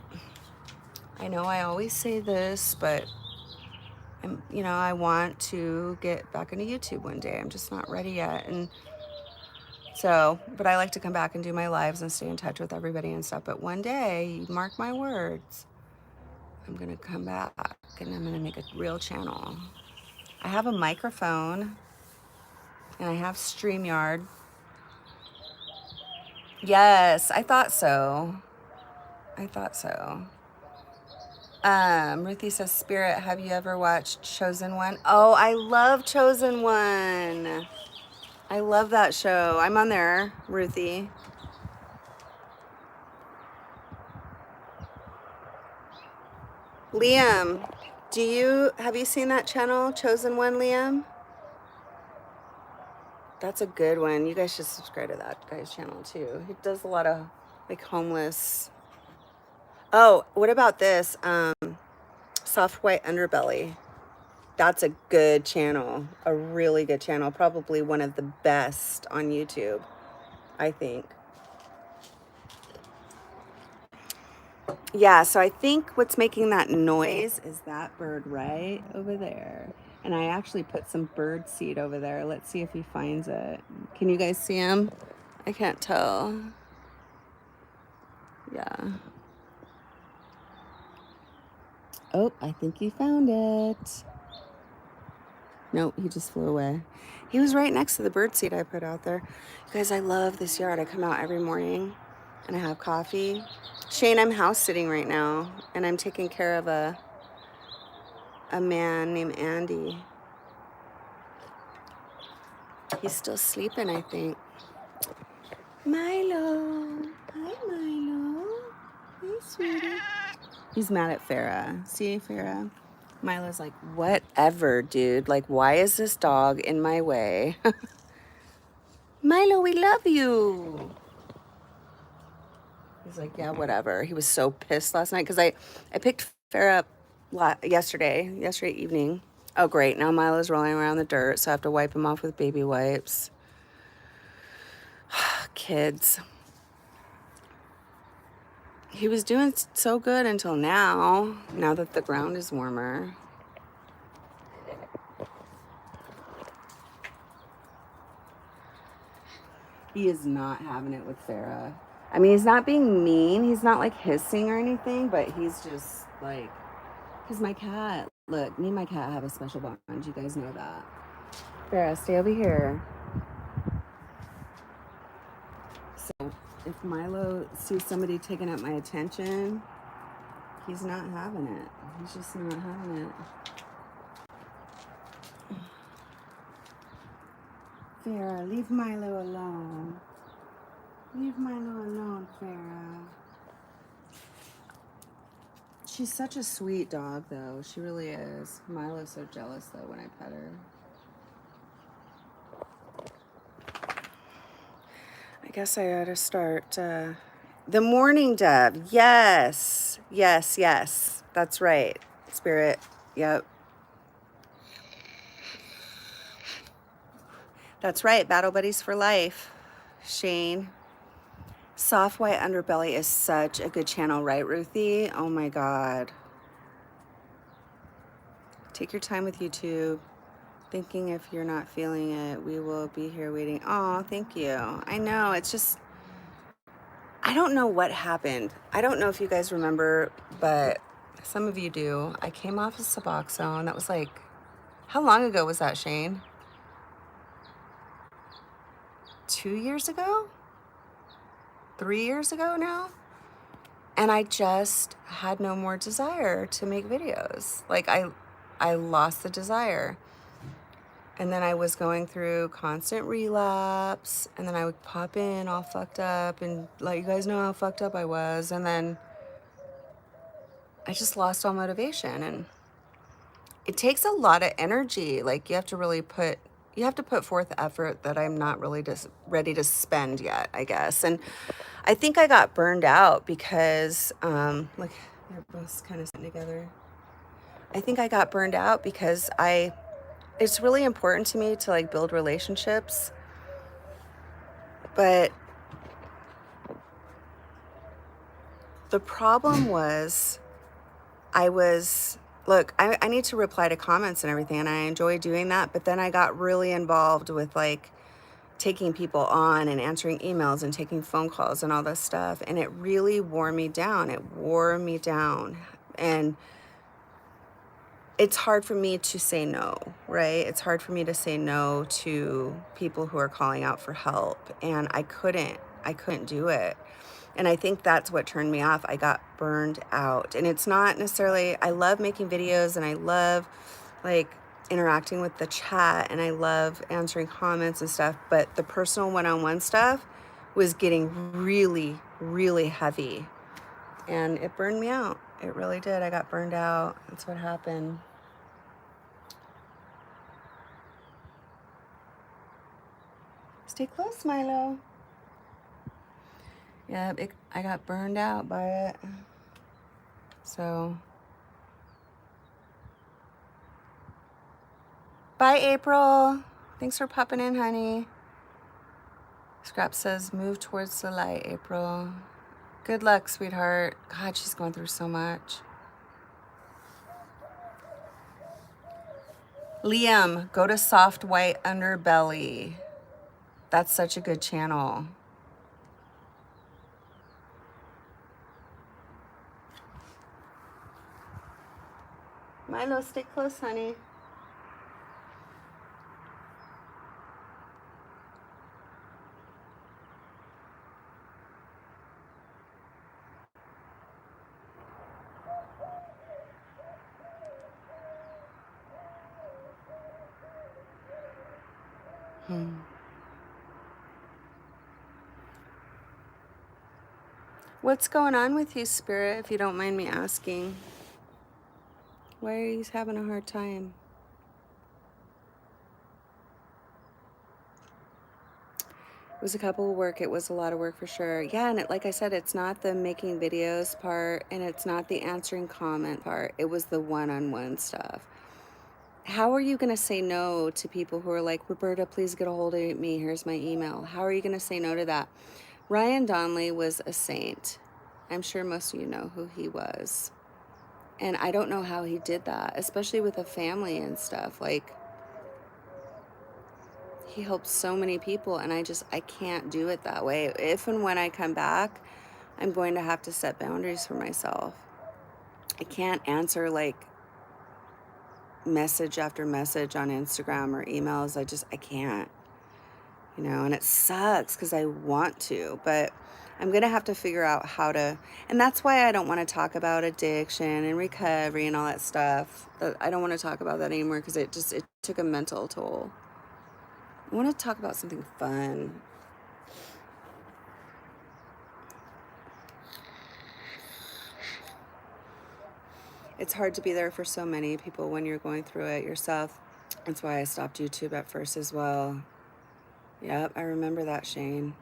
know I always say this, but I want to get back into YouTube one day. I'm just not ready yet. And so, but I like to come back and do my lives and stay in touch with everybody and stuff. But one day, mark my words, I'm going to come back and I'm going to make a real channel. I have a microphone and I have StreamYard. Yes, I thought so. Ruthie says, Spirit, have you ever watched Chosen One? Oh, I love Chosen One. I love that show. I'm on there, Ruthie. Liam, have you seen that channel, Chosen One, Liam? That's a good one. You guys should subscribe to that guy's channel too. He does a lot of like homeless. Oh, what about this? Soft White Underbelly. That's a good channel, a really good channel, probably one of the best on YouTube, I think. Yeah, so I think what's making that noise is that bird right over there. And I actually put some bird seed over there. Let's see if he finds it. Can you guys see him? I can't tell. Yeah. Oh, I think he found it. Nope, he just flew away. He was right next to the bird seed I put out there. You guys, I love this yard. I come out every morning and I have coffee. Shane, I'm house sitting right now and I'm taking care of a man named Andy. He's still sleeping, I think. Milo. Hi, Milo. Hey, sweetie. He's mad at Farah. See, Farah? Milo's like, whatever, dude. Like, why is this dog in my way? Milo, we love you. He's like, yeah, whatever. He was so pissed last night because I picked Farah up yesterday evening. Oh, great. Now Milo's rolling around the dirt, so I have to wipe him off with baby wipes. Kids. He was doing so good until now that the ground is warmer. He is not having it with Farah. I mean, he's not being mean. He's not like hissing or anything, but he's just like, because my cat, look, me and my cat have a special bond. You guys know that. Farah, stay over here. So if Milo sees somebody taking up my attention, he's not having it. He's just not having it. Farah, leave Milo alone. Leave Milo alone, Farah. She's such a sweet dog, though. She really is. Milo's so jealous, though, when I pet her. I guess I ought to start. The morning dove. Yes. Yes, yes. That's right. Spirit. Yep. That's right. Battle buddies for life. Shane. Soft white underbelly is such a good channel, right, Ruthie? Oh my God. Take your time with YouTube. Thinking if you're not feeling it, we will be here waiting. Oh, thank you. I know. It's just, I don't know what happened. I don't know if you guys remember, but some of you do. I came off of Suboxone. That was like, how long ago was that, Shane? 2 years ago? 3 years ago now? And I just had no more desire to make videos. Like I lost the desire. And then I was going through constant relapse, and then I would pop in all fucked up and let you guys know how fucked up I was. And then I just lost all motivation. And it takes a lot of energy. Like you have to put forth effort that I'm not really just ready to spend yet, I guess. And I think I got burned out because, look, they're both kind of sitting together. I think I got burned out because it's really important to me to like build relationships, but the problem was look, I need to reply to comments and everything, and I enjoy doing that, but then I got really involved with like taking people on and answering emails and taking phone calls and all this stuff, and it really wore me down. It wore me down. And it's hard for me to say no, right? It's hard for me to say no to people who are calling out for help, and I couldn't do it. And I think that's what turned me off. I got burned out. And it's not necessarily, I love making videos and I love like interacting with the chat and I love answering comments and stuff, but the personal one-on-one stuff was getting really, really heavy. And it burned me out. It really did. I got burned out. That's what happened. Stay close, Milo. Yeah, I got burned out by it. So, bye, April. Thanks for popping in, honey. Scrap says, move towards the light, April. Good luck, sweetheart. God, she's going through so much. Liam, go to Soft White Underbelly. That's such a good channel. Milo, stay close, honey. What's going on with you, Spirit, if you don't mind me asking? Why are you having a hard time? It was a couple of work. It was a lot of work for sure. Yeah, and like I said, it's not the making videos part, and it's not the answering comment part. It was the one-on-one stuff. How are you going to say no to people who are like, Roberta, please get a hold of me. Here's my email. How are you going to say no to that? Ryan Donnelly was a saint. I'm sure most of you know who he was. And I don't know how he did that, especially with a family and stuff. Like, he helped so many people, and I can't do it that way. If and when I come back, I'm going to have to set boundaries for myself. I can't answer like message after message on Instagram or emails. I can't, and it sucks because I want to, but I'm going to have to figure out how to, and that's why I don't want to talk about addiction and recovery and all that stuff. I don't want to talk about that anymore because it took a mental toll. I want to talk about something fun. It's hard to be there for so many people when you're going through it yourself. That's why I stopped YouTube at first as well. Yep, I remember that, Shane.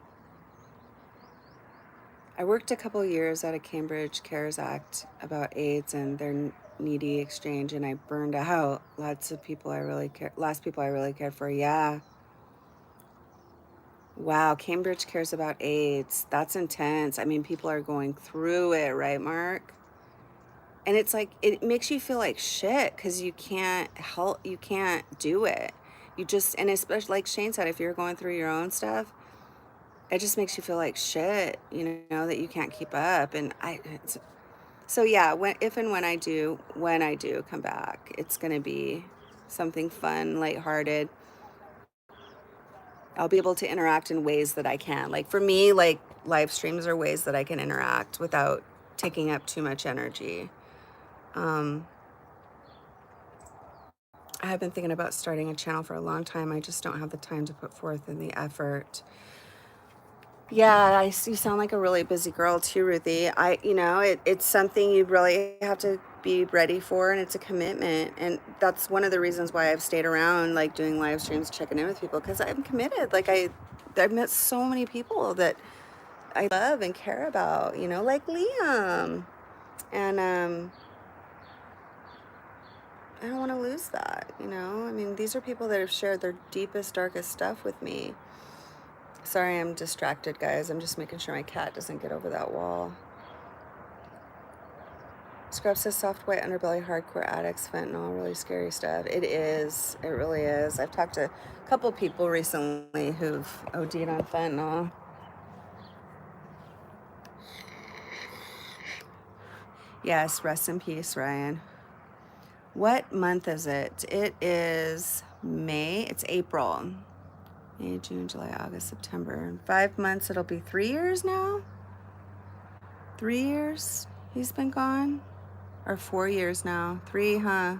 I worked a couple years at a Cambridge Cares Act about AIDS and their needy exchange, and I burned out lots of people I really last people I really cared for. Yeah. Wow, Cambridge cares about AIDS. That's intense. I mean, people are going through it, right, Mark? And it's like, it makes you feel like shit because you can't help, you can't do it. You just, and especially like Shane said, if you're going through your own stuff, it just makes you feel like shit, you know, that you can't keep up. And so yeah, if and when I do come back, it's going to be something fun, lighthearted. I'll be able to interact in ways that I can. Like for me, like live streams are ways that I can interact without taking up too much energy. I have been thinking about starting a channel for a long time. I just don't have the time to put forth in the effort. Yeah, you sound like a really busy girl too, Ruthie. It's something you really have to be ready for, and it's a commitment. And that's one of the reasons why I've stayed around, like doing live streams, checking in with people, because I'm committed. Like I've met so many people that I love and care about, like Liam. And I don't want to lose that, I mean, these are people that have shared their deepest, darkest stuff with me. Sorry, I'm distracted, guys. I'm just making sure my cat doesn't get over that wall. Scrub says soft white underbelly, hardcore addicts, fentanyl, really scary stuff. It is. It really is. I've talked to a couple people recently who've OD'd on fentanyl. Yes, rest in peace, Ryan. What month is it? It is May. It's April. May, June, July, August, September. In 5 months, it'll be 3 years now. 3 years he's been gone. Or 4 years now. 3, huh?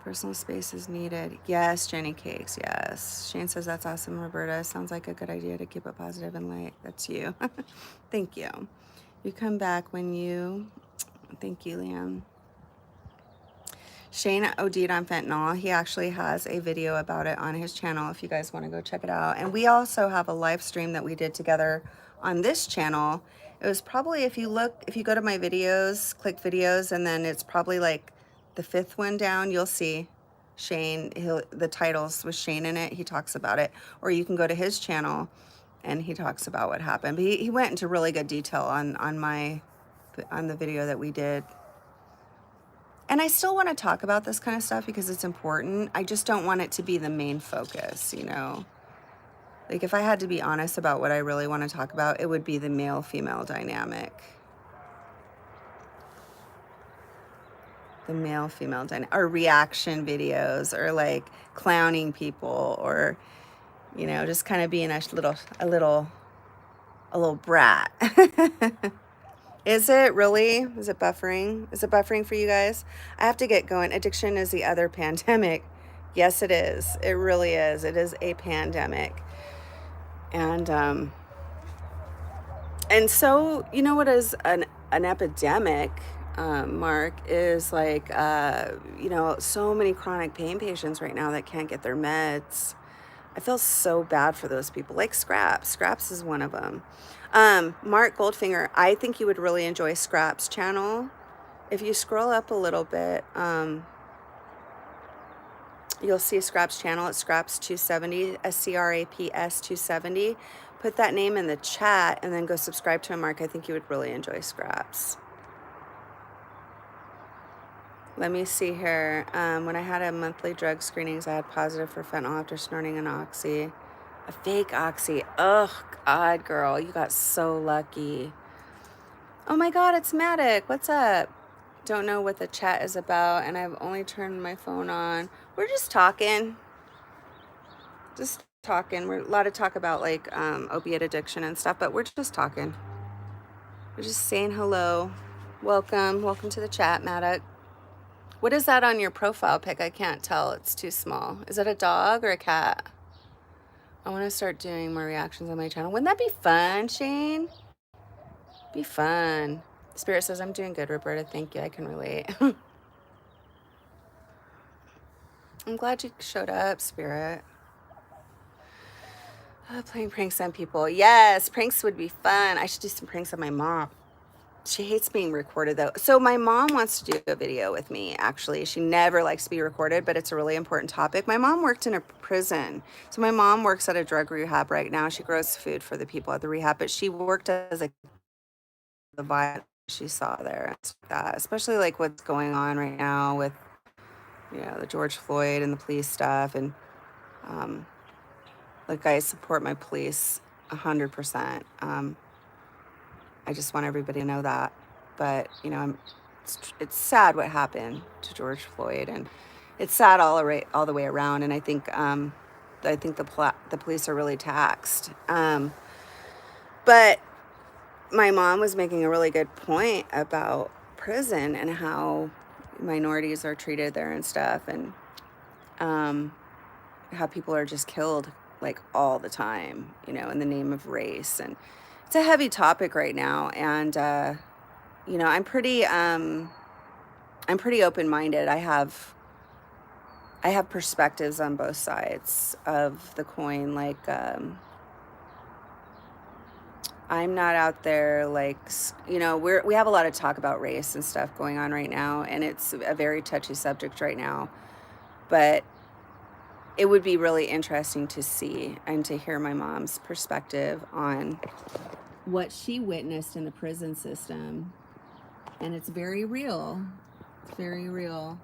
Personal space is needed. Yes, Jenny Cakes, yes. Shane says that's awesome, Roberta. Sounds like a good idea to keep it positive and light. That's you. Thank you. You come back when you... Thank you, Liam. Shane OD'd on fentanyl. He actually has a video about it on his channel if you guys want to go check it out. And we also have a live stream that we did together on this channel. It was probably, if you go to my videos, click videos, and then it's probably like the 5th one down, you'll see Shane, the titles with Shane in it. He talks about it. Or you can go to his channel and he talks about what happened. But he went into really good detail on the video that we did. And I still want to talk about this kind of stuff because it's important. I just don't want it to be the main focus, Like if I had to be honest about what I really want to talk about, it would be the male-female dynamic. The male-female dynamic, or reaction videos, or like clowning people, or, just kind of being a little brat. Is it really? Is it buffering? Is it buffering for you guys? I have to get going. Addiction is the other pandemic. Yes, it is. It really is. It is a pandemic. And so, you know what is an epidemic, Mark, is like, so many chronic pain patients right now that can't get their meds. I feel so bad for those people. Like Scraps. Scraps is one of them. Mark Goldfinger, I think you would really enjoy Scraps' channel. If you scroll up a little bit, you'll see Scraps' channel. It's Scraps 270, SCRAPS 270. Put that name in the chat and then go subscribe to him, Mark. I think you would really enjoy Scraps. Let me see here. When I had a monthly drug screenings, I had positive for fentanyl after snorting an oxy. A fake oxy. Oh, God, girl. You got so lucky. Oh, my God. It's Matic. What's up? Don't know what the chat is about, and I've only turned my phone on. We're just talking. Just talking. We're a lot of talk about, like, opiate addiction and stuff, but we're just talking. We're just saying hello. Welcome. Welcome to the chat, Matic. What is that on your profile pic? I can't tell. It's too small. Is it a dog or a cat? I want to start doing more reactions on my channel. Wouldn't that be fun, Shane? Be fun. Spirit says, I'm doing good, Roberta. Thank you. I can relate. I'm glad you showed up, Spirit. Playing pranks on people. Yes, pranks would be fun. I should do some pranks on my mom. She hates being recorded though. So my mom wants to do a video with me, actually. She never likes to be recorded, but it's a really important topic. My mom worked in a prison. So my mom works at a drug rehab right now. She grows food for the people at the rehab, but she worked as a the violence she saw there and stuff like that, especially like what's going on right now with, the George Floyd and the police stuff. And um, like I support my police 100%. I just want everybody to know that. But it's sad what happened to George Floyd, and it's sad all the way around. And I think the police are really taxed. But my mom was making a really good point about prison and how minorities are treated there and stuff, and how people are just killed like all the time, in the name of race. And it's a heavy topic right now. And I'm pretty open-minded. I have perspectives on both sides of the coin. Like, I'm not out there like, we have a lot of talk about race and stuff going on right now, and it's a very touchy subject right now. But it would be really interesting to see and to hear my mom's perspective on what she witnessed in the prison system. And it's very real. It's very real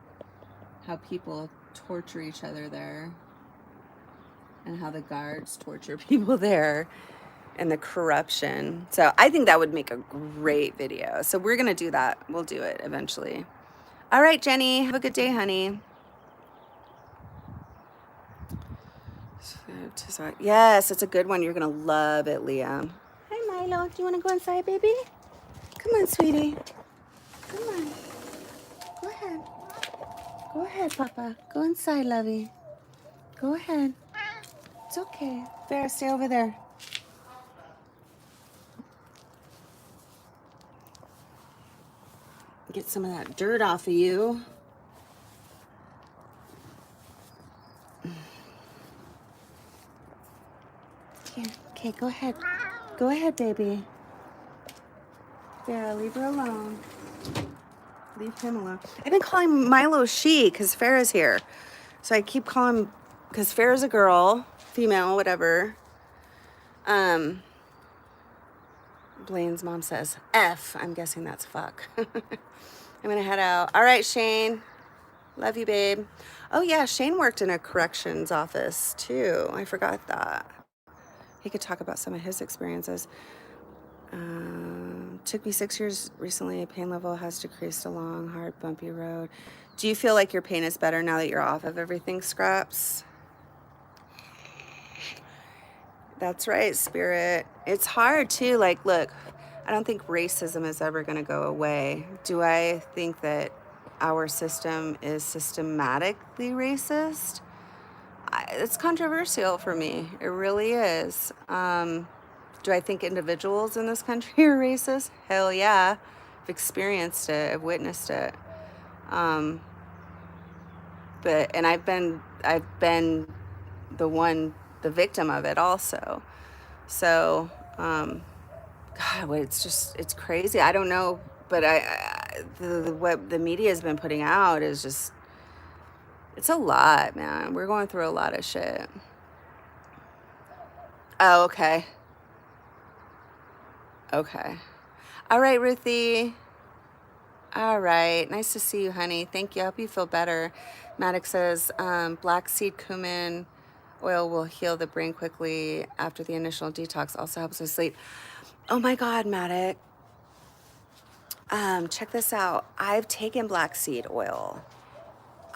how people torture each other there, and how the guards torture people there, and the corruption. So I think that would make a great video. So we're going to do that. We'll do it eventually. All right, Jenny, have a good day, honey. Yes, it's a good one. You're going to love it, Liam. Hi, Milo. Do you want to go inside, baby? Come on, sweetie. Come on. Go ahead. Go ahead, Papa. Go inside, lovey. Go ahead. It's okay. Vera, stay over there. Get some of that dirt off of you. Here. Okay, go ahead. Go ahead, baby. Vera, leave her alone. Leave him alone. I've been calling Milo she because Farrah's here. So I keep calling, because Farrah's a girl, female, whatever. Blaine's mom says F. I'm guessing that's fuck. I'm going to head out. All right, Shane. Love you, babe. Oh, yeah, Shane worked in a corrections office, too. I forgot that. He could talk about some of his experiences. Took me 6 years recently. Pain level has decreased a long, hard, bumpy road. Do you feel like your pain is better now that you're off of everything, Scraps? That's right, Spirit. It's hard, too. Like, look, I don't think racism is ever going to go away. Do I think that our system is systematically racist? It's controversial for me. It really is. Do I think individuals in this country are racist? Hell yeah. I've experienced it. I've witnessed it. And I've been the victim of it also. So, God, it's crazy. I don't know, but what the media has been putting out is just, it's a lot, man. We're going through a lot of shit. Oh, okay. Okay. All right, Ruthie. All right. Nice to see you, honey. Thank you. I hope you feel better. Maddox says, black seed cumin oil will heal the brain quickly after the initial detox. Also helps with sleep. Oh my God, Maddox. Check this out. I've taken black seed oil.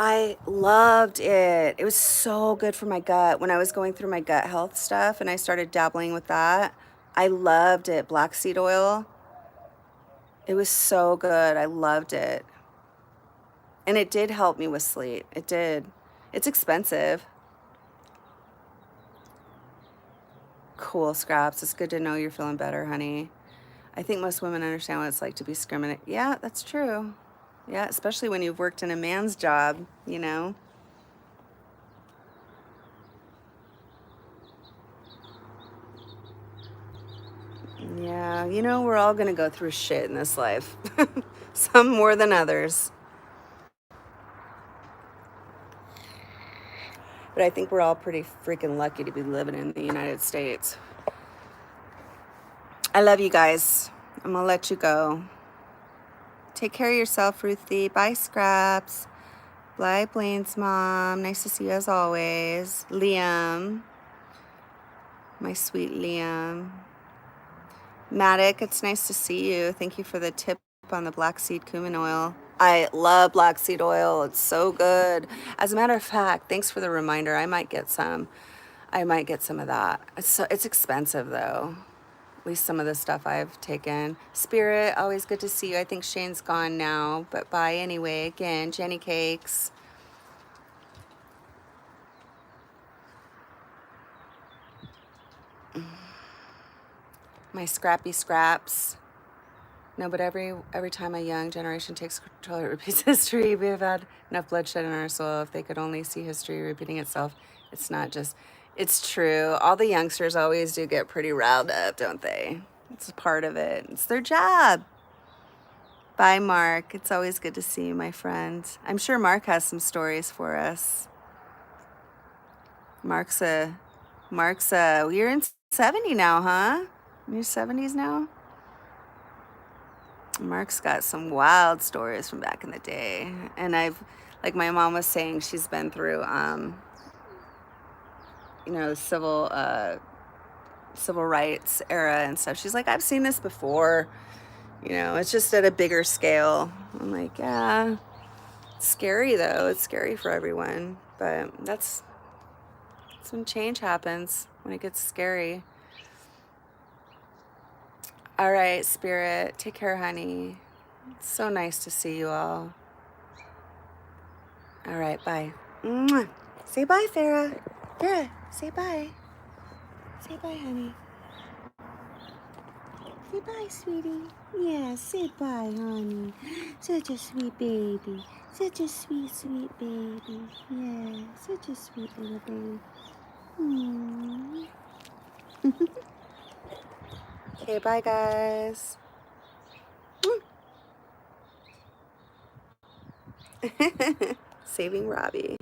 I loved it. It was so good for my gut when I was going through my gut health stuff, and I started dabbling with that. I loved it. Black seed oil. It was so good. I loved it. And it did help me with sleep. It did. It's expensive. Cool, Scraps. It's good to know you're feeling better, honey. I think most women understand what it's like to be discriminated. Yeah, that's true. Yeah, especially when you've worked in a man's job, Yeah, you know, we're all gonna go through shit in this life. Some more than others. But I think we're all pretty freaking lucky to be living in the United States. I love you guys. I'm gonna let you go. Take care of yourself, Ruthie. Bye, Scraps. Bye, Blaine's mom. Nice to see you as always. Liam. My sweet Liam. Matic, it's nice to see you. Thank you for the tip on the black seed cumin oil. I love black seed oil. It's so good. As a matter of fact, thanks for the reminder. I might get some. I might get some of that. It's expensive though. At least some of the stuff I've taken. Spirit, always good to see you. I think Shane's gone now, but bye anyway. Again, Jenny Cakes. My scrappy scraps. No, but every time a young generation takes control, it repeats history. We have had enough bloodshed in our soul. If they could only see history repeating itself, it's not just, it's true. All the youngsters always do get pretty riled up, don't they? It's a part of it. It's their job. Bye, Mark. It's always good to see you, my friend. I'm sure Mark has some stories for us. You're in 70 now, huh? In your 70s now? Mark's got some wild stories from back in the day. And like my mom was saying, she's been through, the civil rights era and stuff. She's like, I've seen this before. It's just at a bigger scale. I'm like, yeah, it's scary though. It's scary for everyone. But that's when change happens, when it gets scary. All right, Spirit. Take care, honey. It's so nice to see you all. All right, bye. Mwah. Say bye, Farrah. Farrah, say bye. Say bye, honey. Say bye, sweetie. Yeah, say bye, honey. Such a sweet baby. Such a sweet, sweet baby. Yeah, such a sweet little baby. Aww. Okay, bye, guys. Saving Robbie.